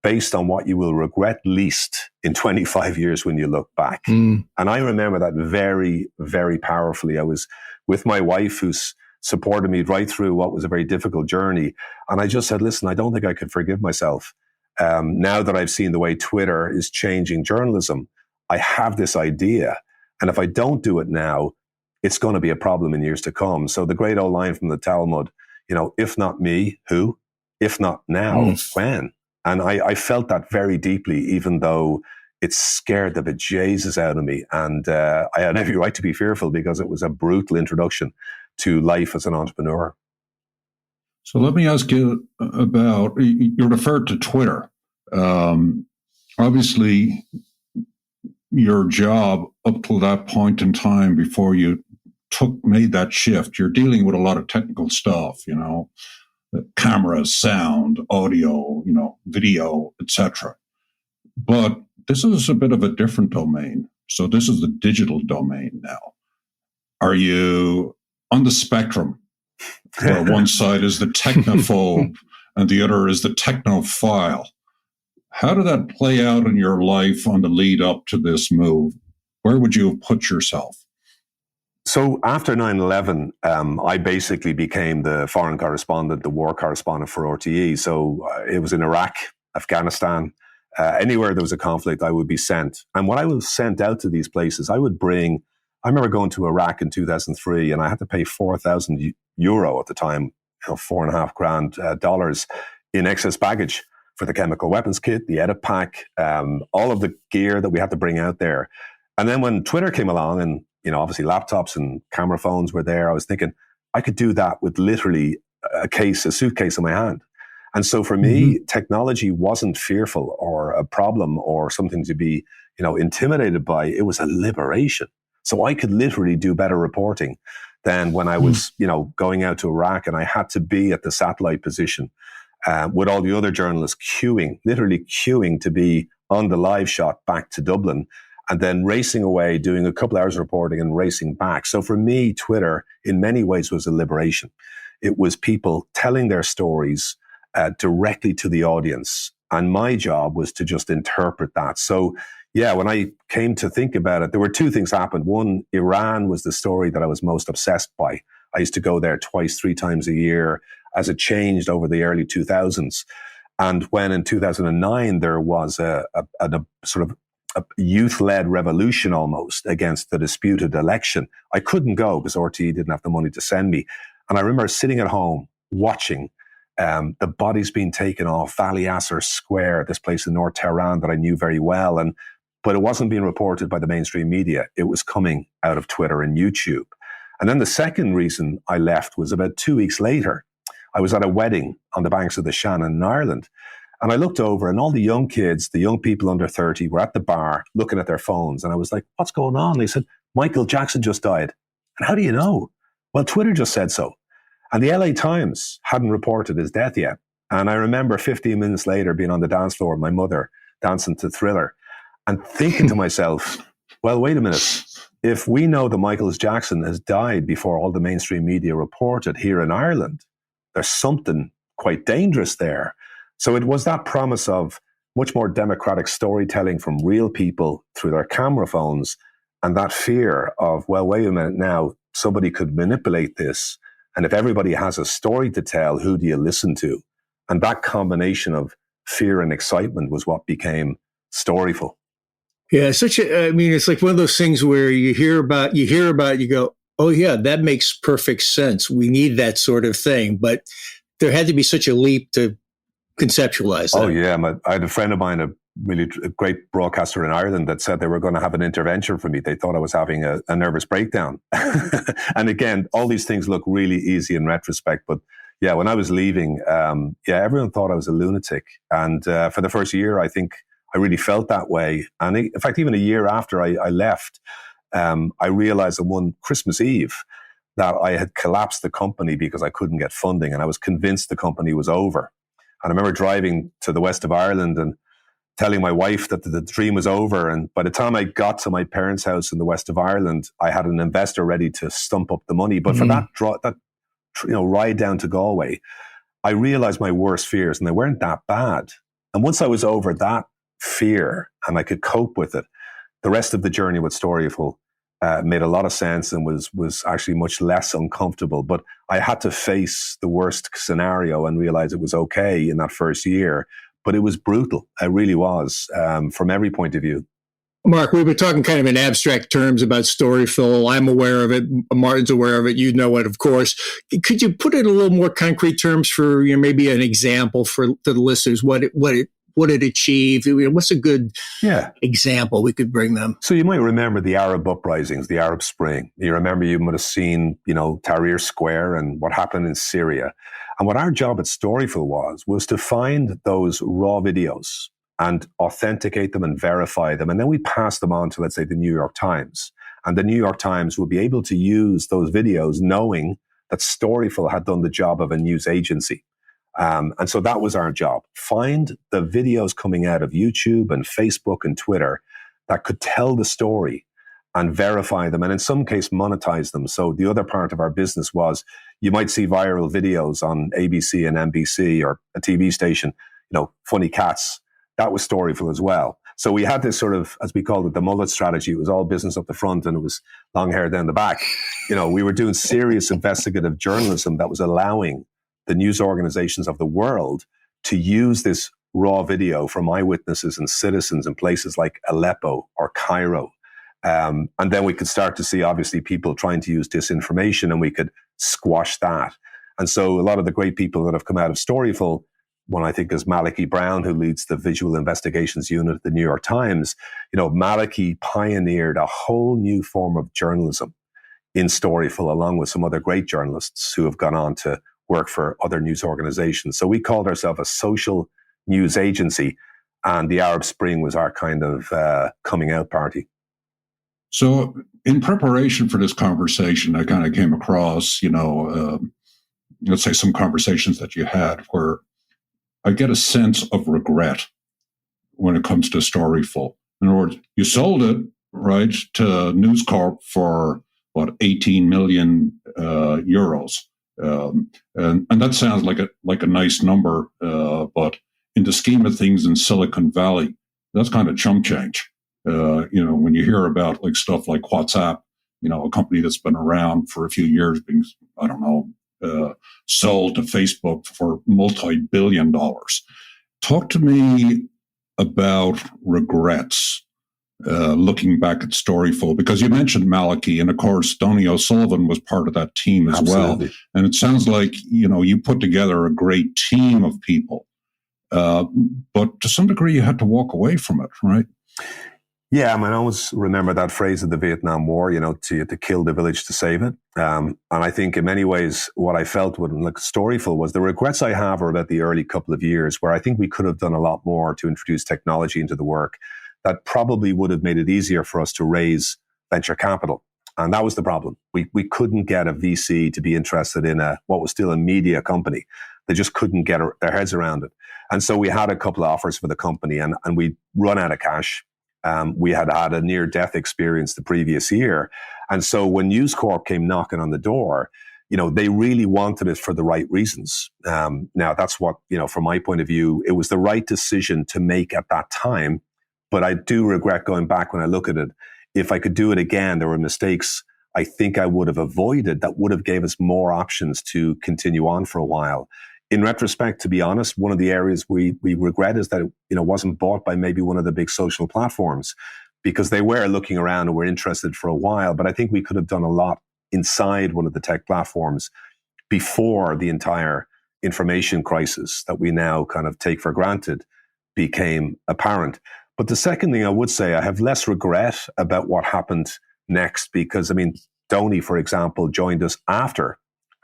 based on what you will regret least in 25 years when you look back. And I remember that very, very powerfully. I was with my wife who's supported me right through what was a very difficult journey. And I just said, listen, I don't think I could forgive myself. Now that I've seen the way Twitter is changing journalism, I have this idea. And if I don't do it now, it's going to be a problem in years to come. So the great old line from the Talmud, if not me, who? If not now, when? And I felt that very deeply, even though it scared the bejesus out of me. And I had every right to be fearful because it was a brutal introduction to life as an entrepreneur. So let me ask you about, you referred to Twitter. Obviously, your job up to that point in time before you made that shift, you're dealing with a lot of technical stuff, cameras, sound, audio, video, etc. But this is a bit of a different domain. So this is the digital domain now. Are you on the spectrum where one side is the technophobe and the other is the technophile? How did that play out in your life on the lead up to this move? Where would you have put yourself? So after 9/11, I basically became the foreign correspondent, the war correspondent for RTE. So it was in Iraq, Afghanistan, anywhere there was a conflict, I would be sent. And when I was sent out to these places, I remember going to Iraq in 2003 and I had to pay €4,000 at the time, $4.5 grand in excess baggage for the chemical weapons kit, the edit pack, all of the gear that we had to bring out there. And then when Twitter came along and, obviously laptops and camera phones were there, I was thinking I could do that with literally a suitcase in my hand. And so for me, technology wasn't fearful or a problem or something to be, intimidated by. It was a liberation. So I could literally do better reporting than when I was, going out to Iraq and I had to be at the satellite position with all the other journalists literally queuing to be on the live shot back to Dublin and then racing away, doing a couple hours of reporting and racing back. So for me, Twitter in many ways was a liberation. It was people telling their stories directly to the audience. And my job was to just interpret that. So yeah, when I came to think about it, there were two things happened. One, Iran was the story that I was most obsessed by. I used to go there twice, 3 times a year as it changed over the early 2000s. And when in 2009, there was a sort of a youth-led revolution almost against the disputed election, I couldn't go because RTE didn't have the money to send me. And I remember sitting at home watching the bodies being taken off Valley Asser Square, this place in North Tehran that I knew very well. But it wasn't being reported by the mainstream media. It was coming out of Twitter and YouTube. And then the second reason I left was about 2 weeks later. I was at a wedding on the banks of the Shannon in Ireland. And I looked over and all the young kids, the young people under 30 were at the bar looking at their phones. And I was like, what's going on? They said, Michael Jackson just died. And how do you know? Well, Twitter just said so. And the LA Times hadn't reported his death yet. And I remember 15 minutes later being on the dance floor with my mother dancing to Thriller and thinking to myself, well, wait a minute. If we know that Michael Jackson has died before all the mainstream media reported here in Ireland, there's something quite dangerous there. So it was that promise of much more democratic storytelling from real people through their camera phones and that fear of, well, wait a minute now, somebody could manipulate this. And if everybody has a story to tell, who do you listen to? And that combination of fear and excitement was what became Storyful. Yeah, it's like one of those things where you hear about, you go, oh yeah, that makes perfect sense. We need that sort of thing. But there had to be such a leap to conceptualize that. Oh yeah, I had a friend of mine, a great broadcaster in Ireland, that said they were going to have an intervention for me. They thought I was having a nervous breakdown. And again, all these things look really easy in retrospect. But yeah, when I was leaving, everyone thought I was a lunatic. And for the first year, I think I really felt that way. And in fact, even a year after I left, I realized on one Christmas Eve that I had collapsed the company because I couldn't get funding. And I was convinced the company was over. And I remember driving to the west of Ireland and telling my wife that the dream was over. And by the time I got to my parents' house in the west of Ireland, I had an investor ready to stump up the money. But for that ride down to Galway, I realized my worst fears, and they weren't that bad. And once I was over that fear and I could cope with it, the rest of the journey with Storyful made a lot of sense and was actually much less uncomfortable. But I had to face the worst scenario and realize it was okay in that first year. But it was brutal. It really was, from every point of view. Mark, we've been talking kind of in abstract terms about Storyful. I'm aware of it. Martin's aware of it. You know it, of course. Could you put it in a little more concrete terms for maybe an example for the listeners? What it achieved? What's a good example we could bring them? So you might remember the Arab uprisings, the Arab Spring. You might have seen, Tahrir Square and what happened in Syria. And what our job at Storyful was to find those raw videos and authenticate them and verify them. And then we pass them on to, let's say, the New York Times. And the New York Times will be able to use those videos knowing that Storyful had done the job of a news agency. And so that was our job. Find the videos coming out of YouTube and Facebook and Twitter that could tell the story and verify them, and in some case monetize them. So the other part of our business was, you might see viral videos on ABC and NBC or a TV station, funny cats. That was Storyful as well. So we had this sort of, as we called it, the mullet strategy. It was all business up the front and it was long hair down the back. We were doing serious investigative journalism that was allowing the news organizations of the world to use this raw video from eyewitnesses and citizens in places like Aleppo or Cairo. And then we could start to see, obviously, people trying to use disinformation, and we could squash that. And so a lot of the great people that have come out of Storyful, one I think is Malachy Brown, who leads the visual investigations unit at the New York Times. Malachy pioneered a whole new form of journalism in Storyful, along with some other great journalists who have gone on to work for other news organizations. So we called ourselves a social news agency, and the Arab Spring was our kind of coming out party. So in preparation for this conversation, I kind of came across, let's say some conversations that you had where I get a sense of regret when it comes to Storyful. In other words, you sold it, right, to News Corp for, 18 million euros. And that sounds like a nice number, but in the scheme of things in Silicon Valley, that's kind of chump change. When you hear about stuff like WhatsApp, a company that's been around for a few years being, sold to Facebook for multi-billion dollars. Talk to me about regrets looking back at Storyful, because you mentioned Malachy, and of course Donny O'Sullivan was part of that team as Absolutely. well. And it sounds like you put together a great team of people, but to some degree you had to walk away from it, right? Yeah, I always remember that phrase of the Vietnam War, to kill the village to save it. And I think in many ways, what I felt when Storyful was the regrets I have are about the early couple of years, where I think we could have done a lot more to introduce technology into the work that probably would have made it easier for us to raise venture capital. And that was the problem. We couldn't get a VC to be interested in what was still a media company. They just couldn't get their heads around it. And so we had a couple of offers for the company, and we'd run out of cash. We had had a near-death experience the previous year. And so when News Corp came knocking on the door, they really wanted it for the right reasons. Now, that's what, from my point of view, it was the right decision to make at that time. But I do regret going back when I look at it. If I could do it again, there were mistakes I think I would have avoided that would have gave us more options to continue on for a while. In retrospect, to be honest, one of the areas we regret is that it wasn't bought by maybe one of the big social platforms, because they were looking around and were interested for a while. But I think we could have done a lot inside one of the tech platforms before the entire information crisis that we now kind of take for granted became apparent. But the second thing I would say, I have less regret about what happened next, because Donny, for example, joined us after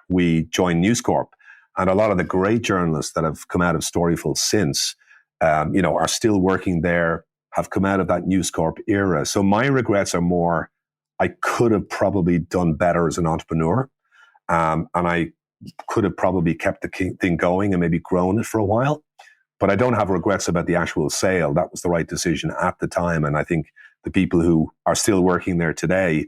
we joined News Corp. And a lot of the great journalists that have come out of Storyful since, are still working there, have come out of that News Corp era. So my regrets are more, I could have probably done better as an entrepreneur. And I could have probably kept the thing going and maybe grown it for a while. But I don't have regrets about the actual sale. That was the right decision at the time. And I think the people who are still working there today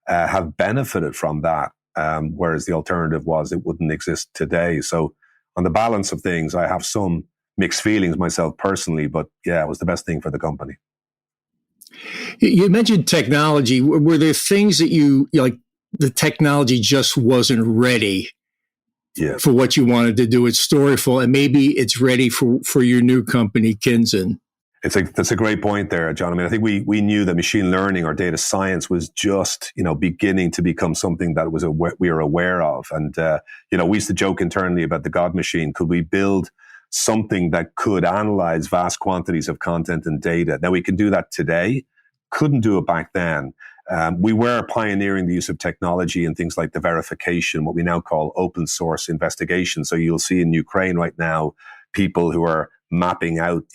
have benefited from that. Whereas the alternative was it wouldn't exist today. So on the balance of things, I have some mixed feelings myself personally, but yeah, it was the best thing for the company. You mentioned technology. Were there things that the technology just wasn't ready for what you wanted to do at Storyful, and maybe it's ready for your new company, Kinzen? That's a great point there, John. I mean, I think we knew that machine learning or data science was just, beginning to become something that we were aware of. And, we used to joke internally about the God machine. Could we build something that could analyze vast quantities of content and data? Now, we can do that today. Couldn't do it back then. We were pioneering the use of technology and things like the verification, what we now call open source investigation. So you'll see in Ukraine right now, people who are mapping out,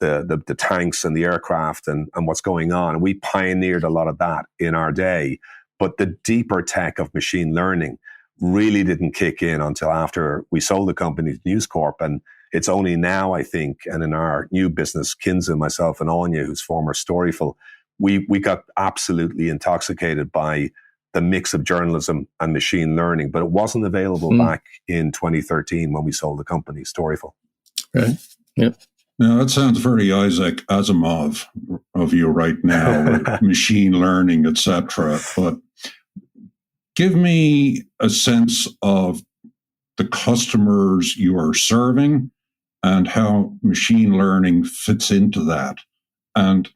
the tanks and the aircraft and what's going on. And we pioneered a lot of that in our day. But the deeper tech of machine learning really didn't kick in until after we sold the company to News Corp. And it's only now, I think, and in our new business, Kinza, myself and Anya, who's former Storyful, we got absolutely intoxicated by the mix of journalism and machine learning. But it wasn't available back in 2013 when we sold the company, Storyful. Right. Yep. Now, that sounds very Isaac Asimov of you right now, with machine learning, etc. But give me a sense of the customers you are serving and how machine learning fits into that. And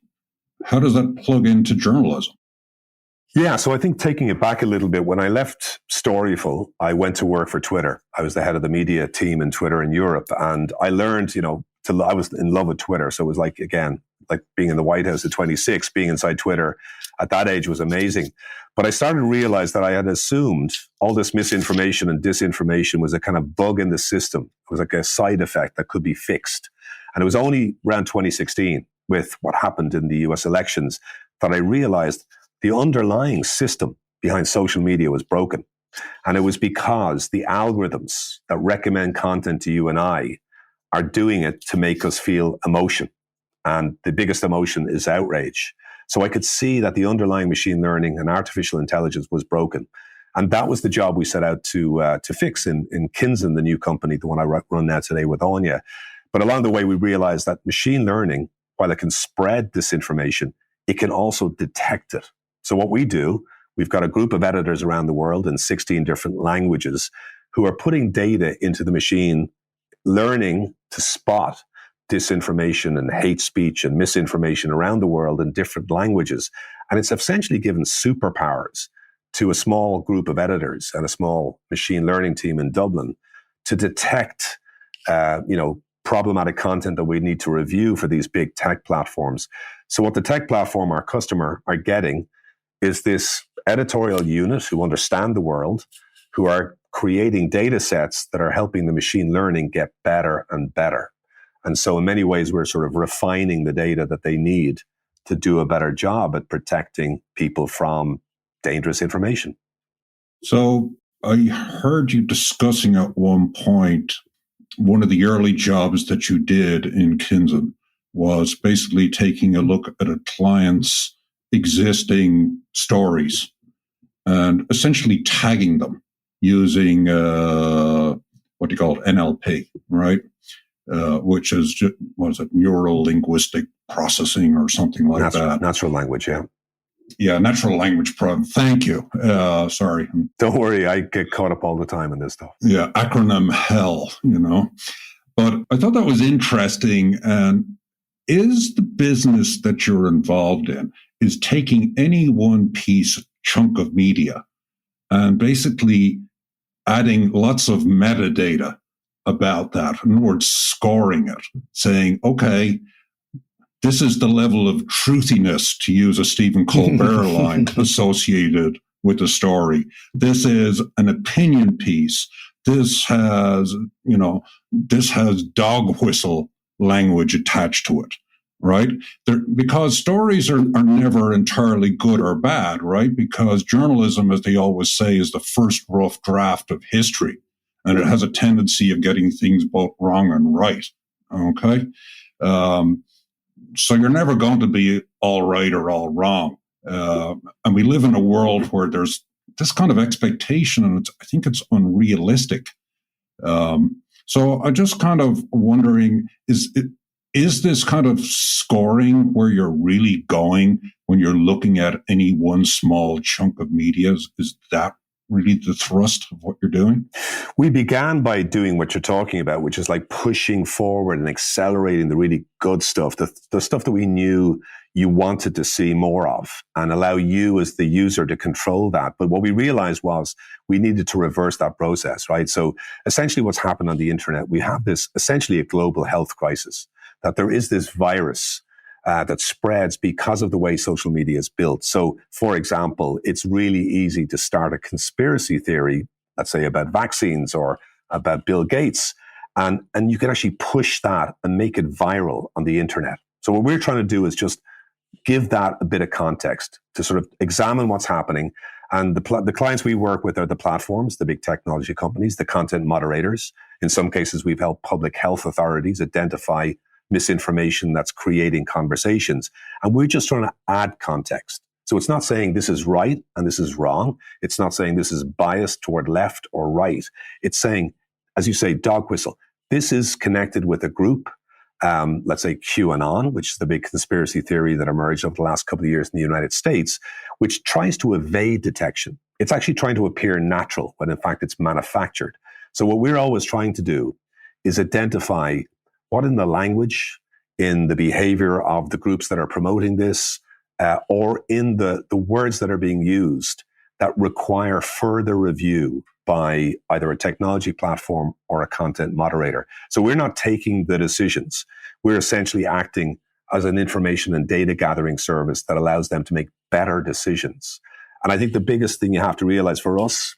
how does that plug into journalism? Yeah, so I think taking it back a little bit, when I left Storyful, I went to work for Twitter. I was the head of the media team in Twitter in Europe. And I learned, I was in love with Twitter. So it was like being in the White House at 26, being inside Twitter at that age was amazing. But I started to realize that I had assumed all this misinformation and disinformation was a kind of bug in the system. It was like a side effect that could be fixed. And it was only around 2016 with what happened in the US elections that I realized the underlying system behind social media was broken. And it was because the algorithms that recommend content to you and I are doing it to make us feel emotion. And the biggest emotion is outrage. So I could see that the underlying machine learning and artificial intelligence was broken. And that was the job we set out to fix in Kinza, the new company, the one I run now today with Anya. But along the way, we realized that machine learning, while it can spread disinformation, it can also detect it. So what we do, we've got a group of editors around the world in 16 different languages who are putting data into the machine, learning to spot disinformation and hate speech and misinformation around the world in different languages. And it's essentially given superpowers to a small group of editors and a small machine learning team in Dublin to detect, problematic content that we need to review for these big tech platforms. So what the tech platform, our customer, are getting is this editorial unit who understand the world, who are creating data sets that are helping the machine learning get better and better. And so in many ways, we're sort of refining the data that they need to do a better job at protecting people from dangerous information. So I heard you discussing at one point, one of the early jobs that you did in Kinza was basically taking a look at a client's existing stories and essentially tagging them using what do you call it, NLP, right? Which is, neural linguistic processing or something like that. Natural language, yeah. Yeah, natural language program. Thank you. Sorry. Don't worry, I get caught up all the time in this stuff. Yeah, acronym hell, But I thought that was interesting. And is the business that you're involved in is taking any one chunk of media and basically adding lots of metadata about that. In other words, scoring it, saying, okay, this is the level of truthiness, to use a Stephen Colbert line, associated with the story. This is an opinion piece. This has dog whistle language attached to it, right? Because stories are never entirely good or bad, right? Because journalism, as they always say, is the first rough draft of history. And it has a tendency of getting things both wrong and right, okay? So you're never going to be all right or all wrong. And we live in a world where there's this kind of expectation, and I think it's unrealistic. So I'm just kind of wondering, is this kind of scoring where you're really going when you're looking at any one small chunk of media? Is that really the thrust of what you're doing? We began by doing what you're talking about, which is like pushing forward and accelerating the really good stuff, the stuff that we knew you wanted to see more of, and allow you as the user to control that. But what we realized was we needed to reverse that process, right? So essentially what's happened on the internet, we have this essentially a global health crisis, that there is this virus that spreads because of the way social media is built. So, for example, it's really easy to start a conspiracy theory, let's say about vaccines or about Bill Gates, and you can actually push that and make it viral on the internet. So what we're trying to do is just give that a bit of context to sort of examine what's happening. And the clients we work with are the platforms, the big technology companies, the content moderators. In some cases, we've helped public health authorities identify misinformation that's creating conversations. And we're just trying to add context. So it's not saying this is right and this is wrong. It's not saying this is biased toward left or right. It's saying, as you say, dog whistle. This is connected with a group, let's say QAnon, which is the big conspiracy theory that emerged over the last couple of years in the United States, which tries to evade detection. It's actually trying to appear natural when in fact it's manufactured. So what we're always trying to do is identify what in the language, in the behavior of the groups that are promoting this, or in the words that are being used that require further review by either a technology platform or a content moderator. So we're not taking the decisions. We're essentially acting as an information and data gathering service that allows them to make better decisions. And I think the biggest thing you have to realize for us,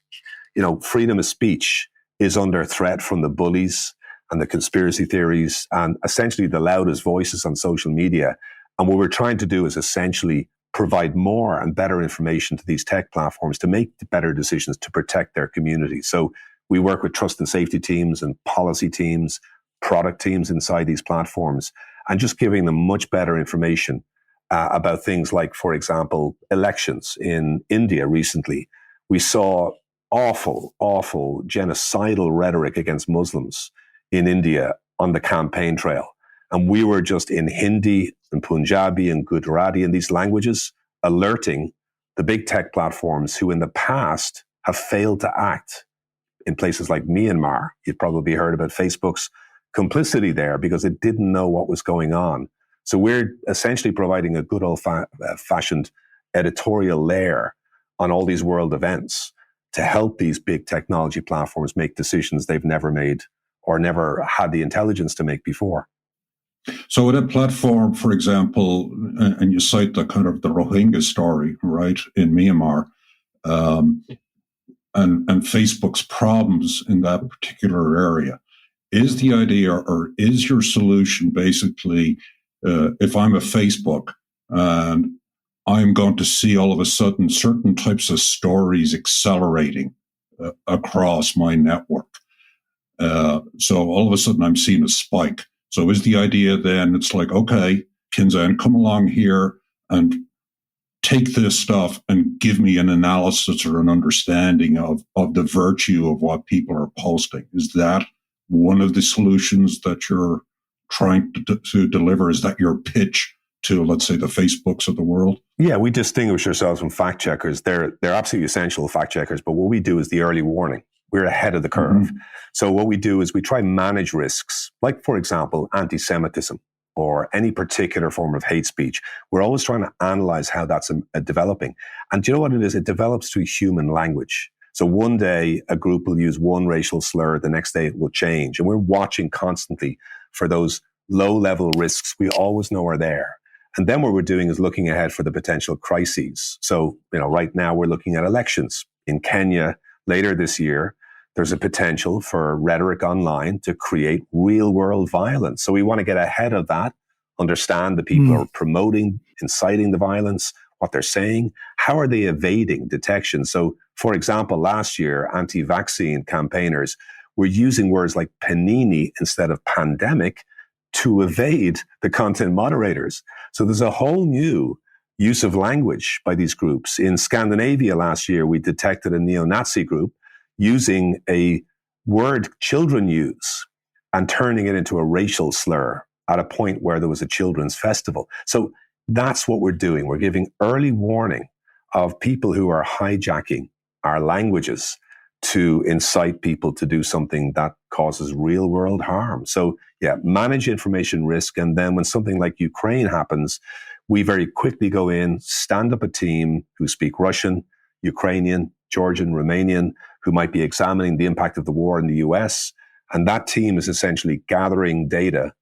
freedom of speech is under threat from the bullies and the conspiracy theories and essentially the loudest voices on social media. And what we're trying to do is essentially provide more and better information to these tech platforms to make better decisions to protect their community. So we work with trust and safety teams and policy teams, product teams inside these platforms, and just giving them much better information about things like, for example, elections in India recently. We saw awful genocidal rhetoric against Muslims in India on the campaign trail. And we were just in Hindi and Punjabi and Gujarati and these languages alerting the big tech platforms who in the past have failed to act in places like Myanmar. You've probably heard about Facebook's complicity there because it didn't know what was going on. So we're essentially providing a good old-fashioned editorial layer on all these world events to help these big technology platforms make decisions they've never made or never had the intelligence to make before. So with a platform, for example, and you cite the kind of the Rohingya story, right, in Myanmar, and Facebook's problems in that particular area, is the idea or is your solution basically, if I'm a Facebook and I'm going to see all of a sudden certain types of stories accelerating across my network. So all of a sudden I'm seeing a spike. So is the idea then, it's like, okay, Kinzan, come along here and take this stuff and give me an analysis or an understanding of the virtue of what people are posting. Is that one of the solutions that you're trying to deliver? Is that your pitch to, let's say, the Facebooks of the world? Yeah, we distinguish ourselves from fact checkers. They're absolutely essential fact checkers, but what we do is the early warning. We're ahead of the curve. Mm-hmm. So what we do is we try and manage risks, like, for example, anti-Semitism or any particular form of hate speech. We're always trying to analyze how that's developing. And do you know what it is? It develops through human language. So one day a group will use one racial slur, the next day it will change. And we're watching constantly for those low-level risks we always know are there. And then what we're doing is looking ahead for the potential crises. So, right now we're looking at elections in Kenya later this year. There's a potential for rhetoric online to create real-world violence. So we want to get ahead of that, understand the people who are promoting, inciting the violence, what they're saying, how are they evading detection. So, for example, last year, anti-vaccine campaigners were using words like panini instead of pandemic to evade the content moderators. So there's a whole new use of language by these groups. In Scandinavia last year, we detected a neo-Nazi group using a word children use and turning it into a racial slur at a point where there was a children's festival. So that's what we're doing. We're giving early warning of people who are hijacking our languages to incite people to do something that causes real world harm. So yeah, manage information risk. And then when something like Ukraine happens, we very quickly go in, stand up a team who speak Russian, Ukrainian, Georgian, Romanian, who might be examining the impact of the war in the US. And that team is essentially gathering data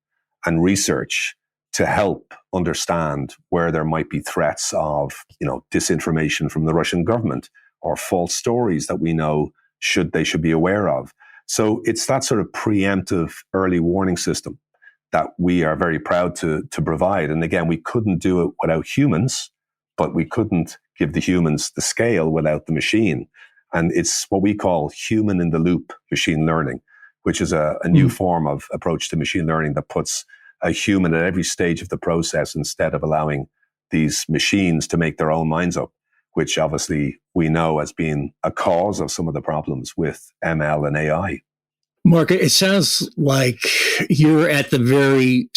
and research to help understand where there might be threats of, disinformation from the Russian government or false stories that we know should be aware of. So it's that sort of preemptive early warning system that we are very proud to provide. And again, we couldn't do it without humans, but we couldn't give the humans the scale without the machine. And it's what we call human in the loop machine learning, which is a new form of approach to machine learning that puts a human at every stage of the process instead of allowing these machines to make their own minds up, which obviously we know as being a cause of some of the problems with ML and AI. Mark, it sounds like you're at the very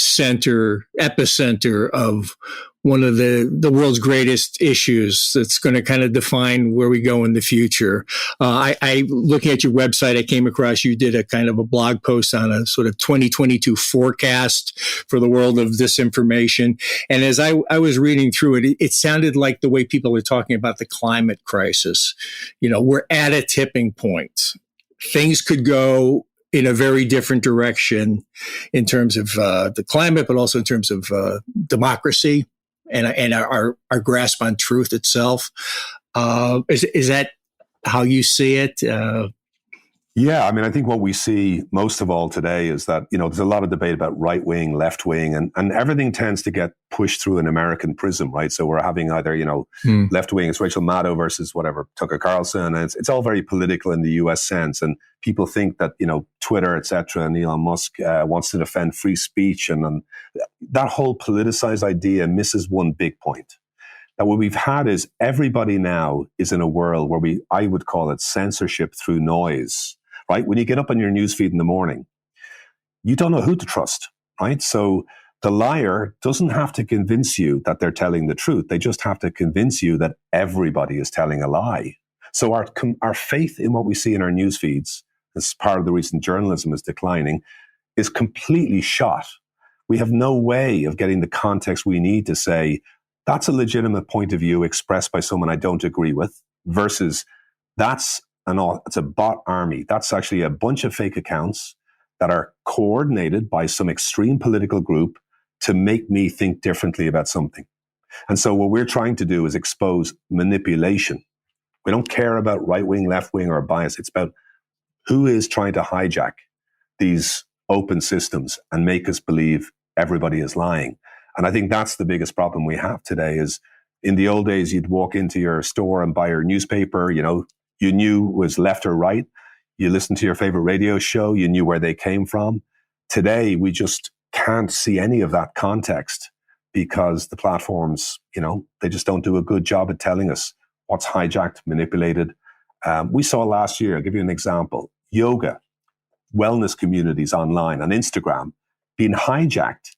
epicenter of one of the world's greatest issues that's going to kind of define where we go in the future. I looking at your website, I came across you did a kind of a blog post on a sort of 2022 forecast for the world of disinformation. And as I was reading through it, it sounded like the way people are talking about the climate crisis. We're at a tipping point. Things could go in a very different direction in terms of the climate, but also in terms of democracy and our grasp on truth itself. Is that how you see it? Yeah, I mean, I think what we see most of all today is that, there's a lot of debate about right wing, left wing, and everything tends to get pushed through an American prism, right? So we're having either, left wing is Rachel Maddow versus whatever, Tucker Carlson. And it's all very political in the US sense. And people think that, Twitter, et cetera, and Elon Musk wants to defend free speech. And that whole politicized idea misses one big point. That what we've had is everybody now is in a world where I would call it censorship through noise. Right? When you get up on your newsfeed in the morning, you don't know who to trust, right? So the liar doesn't have to convince you that they're telling the truth. They just have to convince you that everybody is telling a lie. So our faith in what we see in our newsfeeds, as part of the reason journalism is declining, is completely shot. We have no way of getting the context we need to say, that's a legitimate point of view expressed by someone I don't agree with, versus it's a bot army. That's actually a bunch of fake accounts that are coordinated by some extreme political group to make me think differently about something. And so what we're trying to do is expose manipulation. We don't care about right wing, left wing, or bias. It's about who is trying to hijack these open systems and make us believe everybody is lying. And I think that's the biggest problem we have today is in the old days, you'd walk into your store and buy your newspaper, you knew was left or right. You listened to your favorite radio show. You knew where they came from. Today, we just can't see any of that context because the platforms, they just don't do a good job at telling us what's hijacked, manipulated. We saw last year, I'll give you an example, yoga, wellness communities online on Instagram being hijacked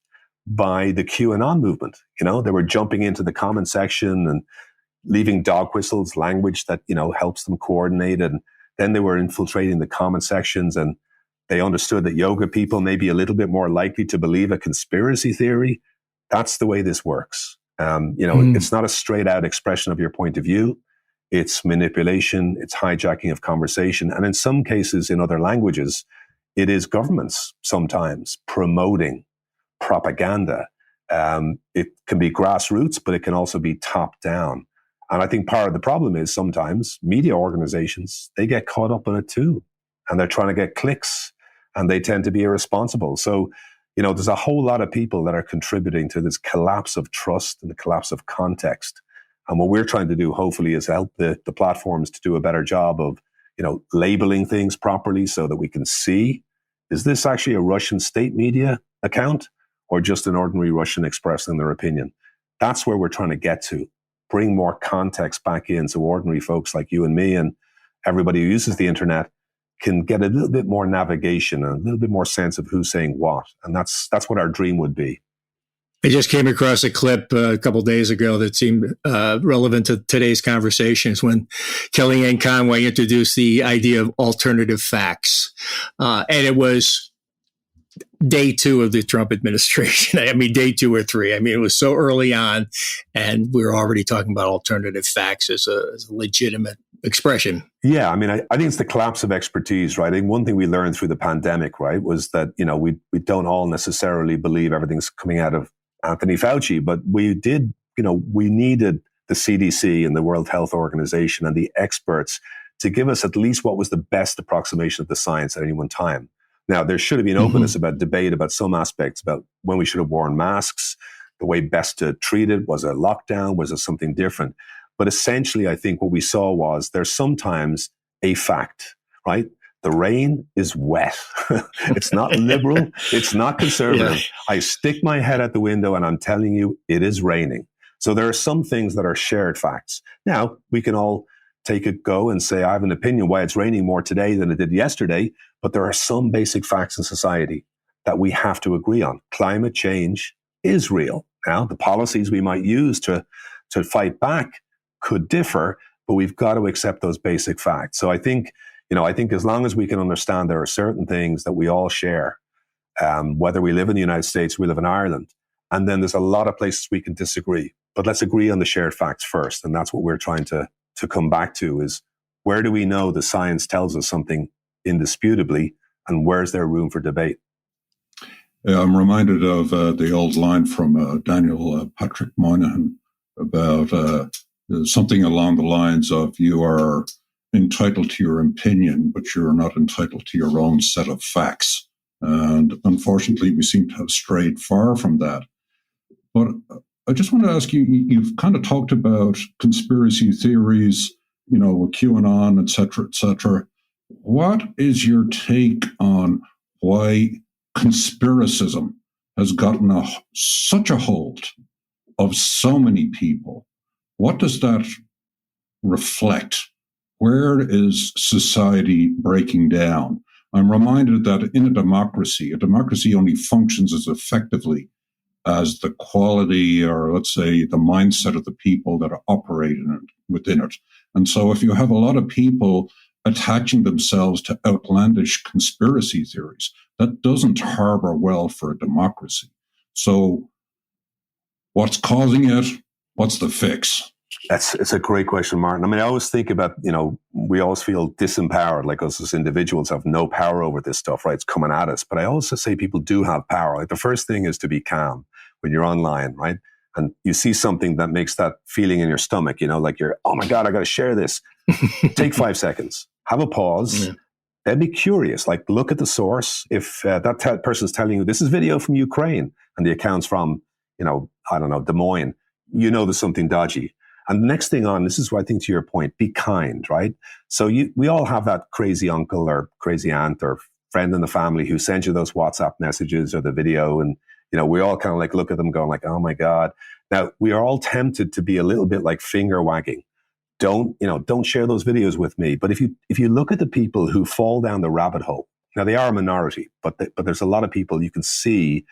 by the QAnon movement. They were jumping into the comment section and leaving dog whistles, language that, helps them coordinate. And then they were infiltrating the comment sections and they understood that yoga people may be a little bit more likely to believe a conspiracy theory. That's the way this works. It's not a straight out expression of your point of view. It's manipulation. It's hijacking of conversation. And in some cases, in other languages, it is governments sometimes promoting propaganda. It can be grassroots, but it can also be top down. And I think part of the problem is sometimes media organizations, they get caught up in it too. And they're trying to get clicks and they tend to be irresponsible. So, there's a whole lot of people that are contributing to this collapse of trust and the collapse of context. And what we're trying to do, hopefully, is help the platforms to do a better job of, labeling things properly so that we can see, is this actually a Russian state media account or just an ordinary Russian expressing their opinion? That's where we're trying to get to. Bring more context back in so ordinary folks like you and me and everybody who uses the internet can get a little bit more navigation and a little bit more sense of who's saying what. And that's what our dream would be. I just came across a clip a couple of days ago that seemed relevant to today's conversations when Kellyanne Conway introduced the idea of alternative facts. And it was day 2 of the Trump administration. I mean, day 2 or 3. I mean, it was so early on, and we were already talking about alternative facts as a legitimate expression. Yeah, I mean, I think it's the collapse of expertise, right? I think one thing we learned through the pandemic, right, was that, we don't all necessarily believe everything's coming out of Anthony Fauci, but we did, we needed the CDC and the World Health Organization and the experts to give us at least what was the best approximation of the science at any one time. Now, there should have been openness about debate about some aspects, about when we should have worn masks, the way best to treat it. Was it a lockdown? Was it something different? But essentially, I think what we saw was there's sometimes a fact, right? The rain is wet. It's not liberal. It's not conservative. Yeah. I stick my head out the window and I'm telling you, it is raining. So there are some things that are shared facts. Now, we can all take a go and say, I have an opinion why it's raining more today than it did yesterday. But there are some basic facts in society that we have to agree on. Climate change is real. Now, the policies we might use to fight back could differ, but we've got to accept those basic facts. So I think as long as we can understand there are certain things that we all share, whether we live in the United States, we live in Ireland, and then there's a lot of places we can disagree. But let's agree on the shared facts first. And that's what we're trying to come back to is where do we know the science tells us something indisputably, and where's there room for debate? I'm reminded of the old line from Daniel Patrick Moynihan about something along the lines of you are entitled to your opinion, but you're not entitled to your own set of facts. And unfortunately, we seem to have strayed far from that. But I just want to ask you, you've kind of talked about conspiracy theories, QAnon, et cetera, et cetera. What is your take on why conspiracism has gotten such a hold of so many people? What does that reflect? Where is society breaking down? I'm reminded that in a democracy only functions as effectively as the quality, or let's say the mindset of the people that operate within it. And so if you have a lot of people attaching themselves to outlandish conspiracy theories, that doesn't harbor well for a democracy. So what's causing it? What's the fix? It's a great question, Martin. I mean, I always think about, we always feel disempowered, like us as individuals have no power over this stuff, right? It's coming at us. But I also say people do have power. Like the first thing is to be calm when you're online, right? And you see something that makes that feeling in your stomach, like you're, oh my God, I got to share this. Take 5 seconds, have a pause, then be curious, like look at the source. If that person's telling you this is video from Ukraine and the account's from, I don't know, Des Moines, there's something dodgy. And the next thing on, this is what I think to your point, be kind, right? So we all have that crazy uncle or crazy aunt or friend in the family who sends you those WhatsApp messages or the video. And, we all kind of like look at them going like, oh my God. Now we are all tempted to be a little bit like finger wagging. Don't share those videos with me. But if you look at the people who fall down the rabbit hole, now they are a minority, but there's a lot of people you can see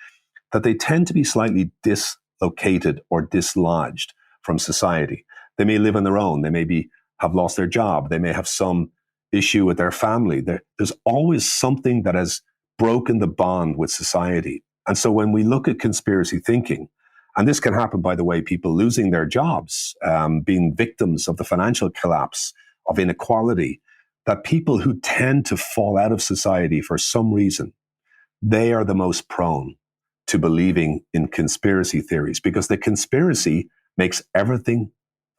that they tend to be slightly dislocated or dislodged from society. They may live on their own. They may have lost their job. They may have some issue with their family. There's always something that has broken the bond with society. And so when we look at conspiracy thinking, and this can happen, by the way, people losing their jobs, being victims of the financial collapse, of inequality, that people who tend to fall out of society for some reason, they are the most prone to believing in conspiracy theories because the conspiracy makes everything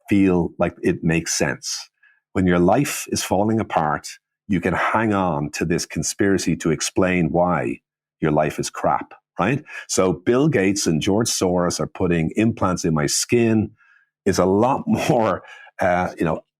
feel like it makes sense. When your life is falling apart, you can hang on to this conspiracy to explain why your life is crap, right? So Bill Gates and George Soros are putting implants in my skin is a lot more,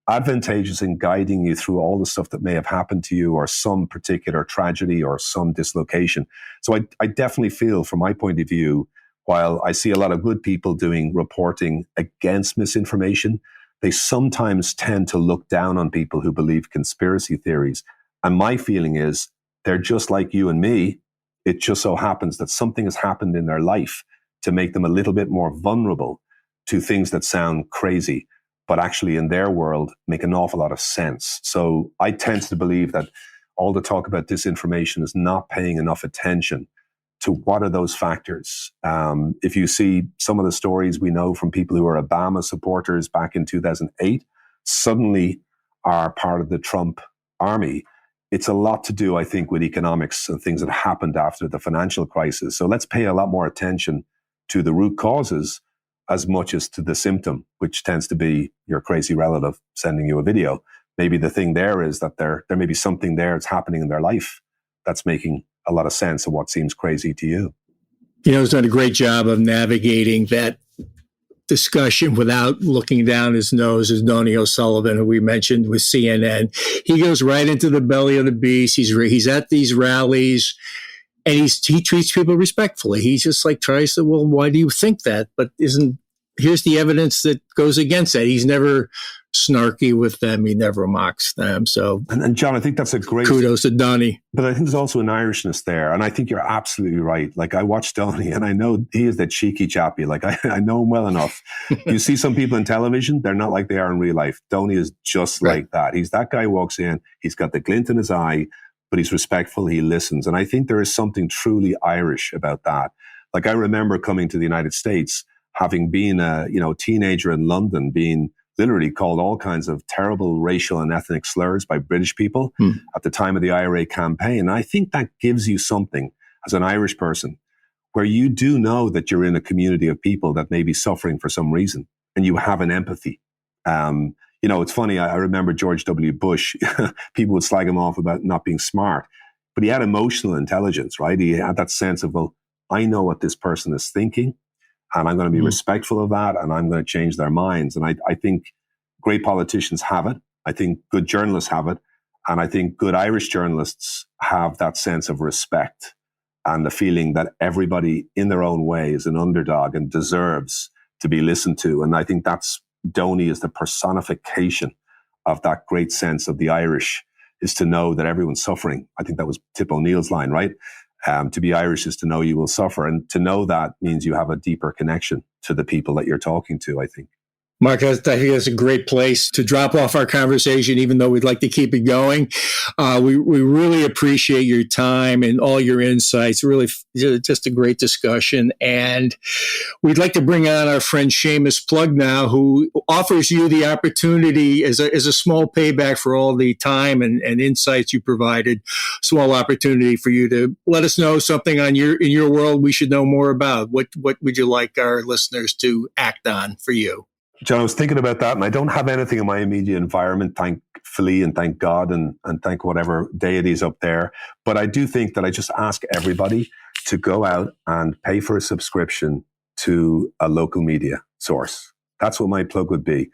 advantageous in guiding you through all the stuff that may have happened to you or some particular tragedy or some dislocation. So I definitely feel, from my point of view, while I see a lot of good people doing reporting against misinformation, they sometimes tend to look down on people who believe conspiracy theories. And my feeling is they're just like you and me. It just so happens that something has happened in their life to make them a little bit more vulnerable to things that sound crazy, but actually in their world make an awful lot of sense. So I tend to believe that all the talk about disinformation is not paying enough attention to what are those factors. If you see some of the stories we know from people who are Obama supporters back in 2008, suddenly are part of the Trump army. It's a lot to do, I think, with economics and things that happened after the financial crisis. So let's pay a lot more attention to the root causes as much as to the symptom, which tends to be your crazy relative sending you a video. Maybe the thing there is that there may be something there that's happening in their life that's making a lot of sense of what seems crazy to you. He's done a great job of navigating that discussion without looking down his nose, as Donnie O'Sullivan, who we mentioned with CNN. He goes right into the belly of the beast. He's at these rallies, and he treats people respectfully. He just tries to, well, why do you think that? But here's the evidence that goes against that. He's never snarky with them. He never mocks them. So, and John, I think that's a great kudos to Donnie. But I think there's also an Irishness there, and I think you're absolutely right. I watch Donnie, and I know he is that cheeky chappy. I know him well enough. You see some people in television; they're not like they are in real life. Donnie is just like that. He's that guy who walks in. He's got the glint in his eye, but he's respectful. He listens, and I think there is something truly Irish about that. I remember coming to the United States, having been a teenager in London, being literally called all kinds of terrible racial and ethnic slurs by British people at the time of the IRA campaign. And I think that gives you something as an Irish person where you do know that you're in a community of people that may be suffering for some reason, and you have an empathy. It's funny. I remember George W. Bush, people would slag him off about not being smart, but he had emotional intelligence, right? He had that sense of, well, I know what this person is thinking, and I'm going to be respectful of that, and I'm going to change their minds. And I think great politicians have it. I think good journalists have it. And I think good Irish journalists have that sense of respect and the feeling that everybody in their own way is an underdog and deserves to be listened to. And I think Donnie is the personification of that great sense of the Irish, is to know that everyone's suffering. I think that was Tip O'Neill's line, right? To be Irish is to know you will suffer. And to know that means you have a deeper connection to the people that you're talking to, I think. Mark, I think that's a great place to drop off our conversation, even though we'd like to keep it going. We really appreciate your time and all your insights. Really just a great discussion. And we'd like to bring on our friend Seamus Plug now, who offers you the opportunity as a small payback for all the time and insights you provided, small opportunity for you to let us know something in your world we should know more about. What would you like our listeners to act on for you? John, I was thinking about that, and I don't have anything in my immediate environment, thankfully, and thank God, and thank whatever deities up there. But I do think that I just ask everybody to go out and pay for a subscription to a local media source. That's what my plug would be.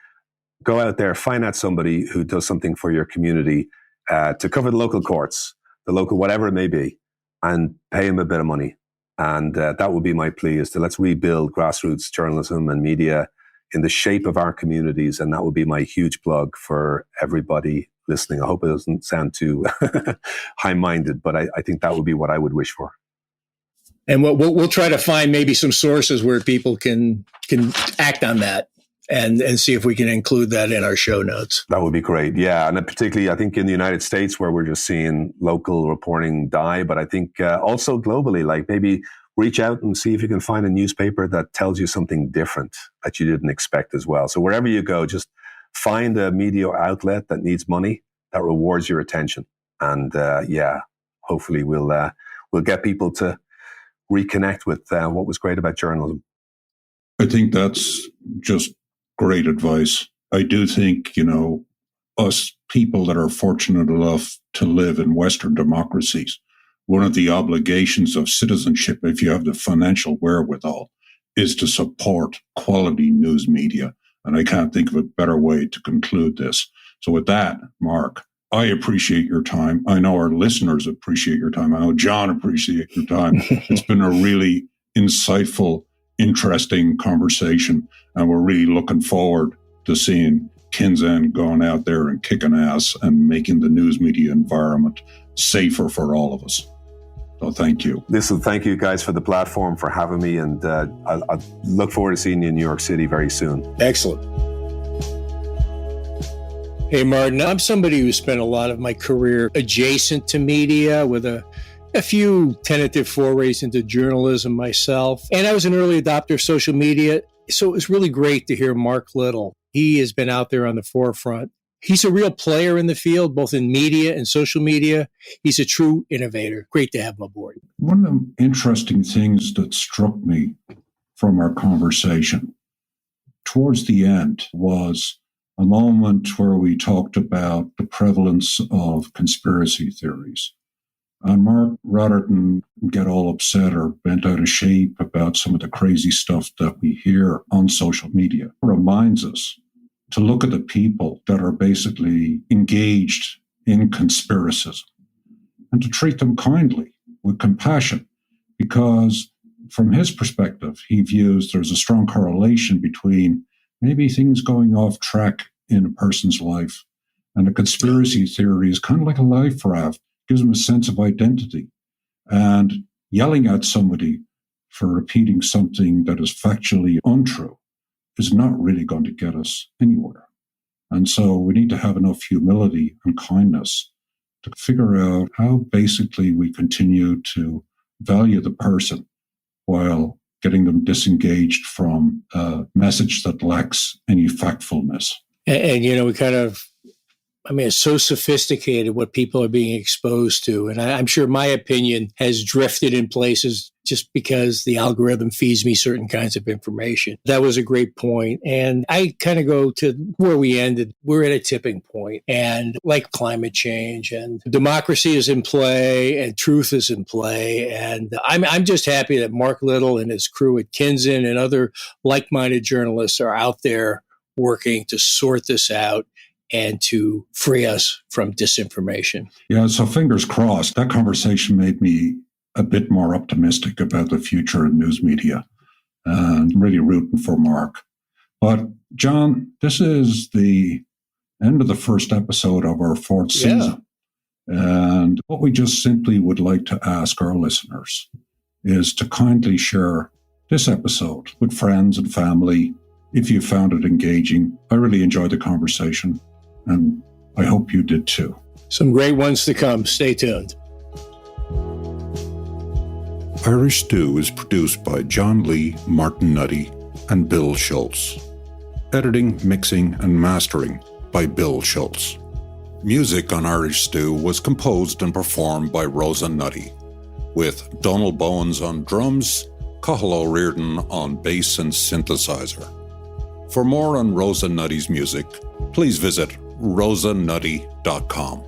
Go out there, find out somebody who does something for your community to cover the local courts, the local whatever it may be, and pay them a bit of money. And that would be my plea, is to let's rebuild grassroots journalism and media in the shape of our communities. And that would be my huge plug for everybody listening. I hope it doesn't sound too high-minded, but I think that would be what I would wish for. And we'll try to find maybe some sources where people can act on that and see if we can include that in our show notes. That would be great. Yeah. And particularly, I think in the United States, where we're just seeing local reporting die, but I think also globally, maybe reach out and see if you can find a newspaper that tells you something different that you didn't expect as well. So wherever you go, just find a media outlet that needs money, that rewards your attention. And hopefully we'll get people to reconnect with what was great about journalism. I think that's just great advice. I do think, us people that are fortunate enough to live in Western democracies, one of the obligations of citizenship, if you have the financial wherewithal, is to support quality news media. And I can't think of a better way to conclude this. So with that, Mark, I appreciate your time. I know our listeners appreciate your time. I know John appreciates your time. It's been a really insightful, interesting conversation. And we're really looking forward to seeing Kinzen going out there and kicking ass and making the news media environment safer for all of us. So thank you. Listen, thank you guys for the platform, for having me, and I look forward to seeing you in New York City very soon. Excellent. Hey, Martin, I'm somebody who spent a lot of my career adjacent to media with a few tentative forays into journalism myself. And I was an early adopter of social media. So it was really great to hear Mark Little. He has been out there on the forefront. He's a real player in the field, both in media and social media. He's a true innovator. Great to have him aboard. One of the interesting things that struck me from our conversation towards the end was a moment where we talked about the prevalence of conspiracy theories. And Mark, rather than get all upset or bent out of shape about some of the crazy stuff that we hear on social media, reminds us to look at the people that are basically engaged in conspiracism and to treat them kindly, with compassion, because from his perspective, he views there's a strong correlation between maybe things going off track in a person's life. And a conspiracy theory is kind of like a life raft, gives them a sense of identity. And yelling at somebody for repeating something that is factually untrue is not really going to get us anywhere. And so we need to have enough humility and kindness to figure out how basically we continue to value the person while getting them disengaged from a message that lacks any factfulness. And we it's so sophisticated what people are being exposed to. And I'm sure my opinion has drifted in places just because the algorithm feeds me certain kinds of information. That was a great point. And I kind of go to where we ended. We're at a tipping point, and like climate change, and democracy is in play and truth is in play. And I'm just happy that Mark Little and his crew at Kinsen and other like-minded journalists are out there working to sort this out and to free us from disinformation. Yeah, so fingers crossed. That conversation made me a bit more optimistic about the future of news media, and really rooting for Mark. But John, this is the end of the first episode of our fourth season. And what we just simply would like to ask our listeners is to kindly share this episode with friends and family if you found it engaging. I really enjoyed the conversation, and I hope you did too. Some great ones to come. Stay tuned. Irish Stew is produced by John Lee, Martin Nutty, and Bill Schultz. Editing, mixing, and mastering by Bill Schultz. Music on Irish Stew was composed and performed by Rosa Nutty, with Donald Bowens on drums, Cathal O'Riordan on bass and synthesizer. For more on Rosa Nutty's music, please visit rosanutty.com.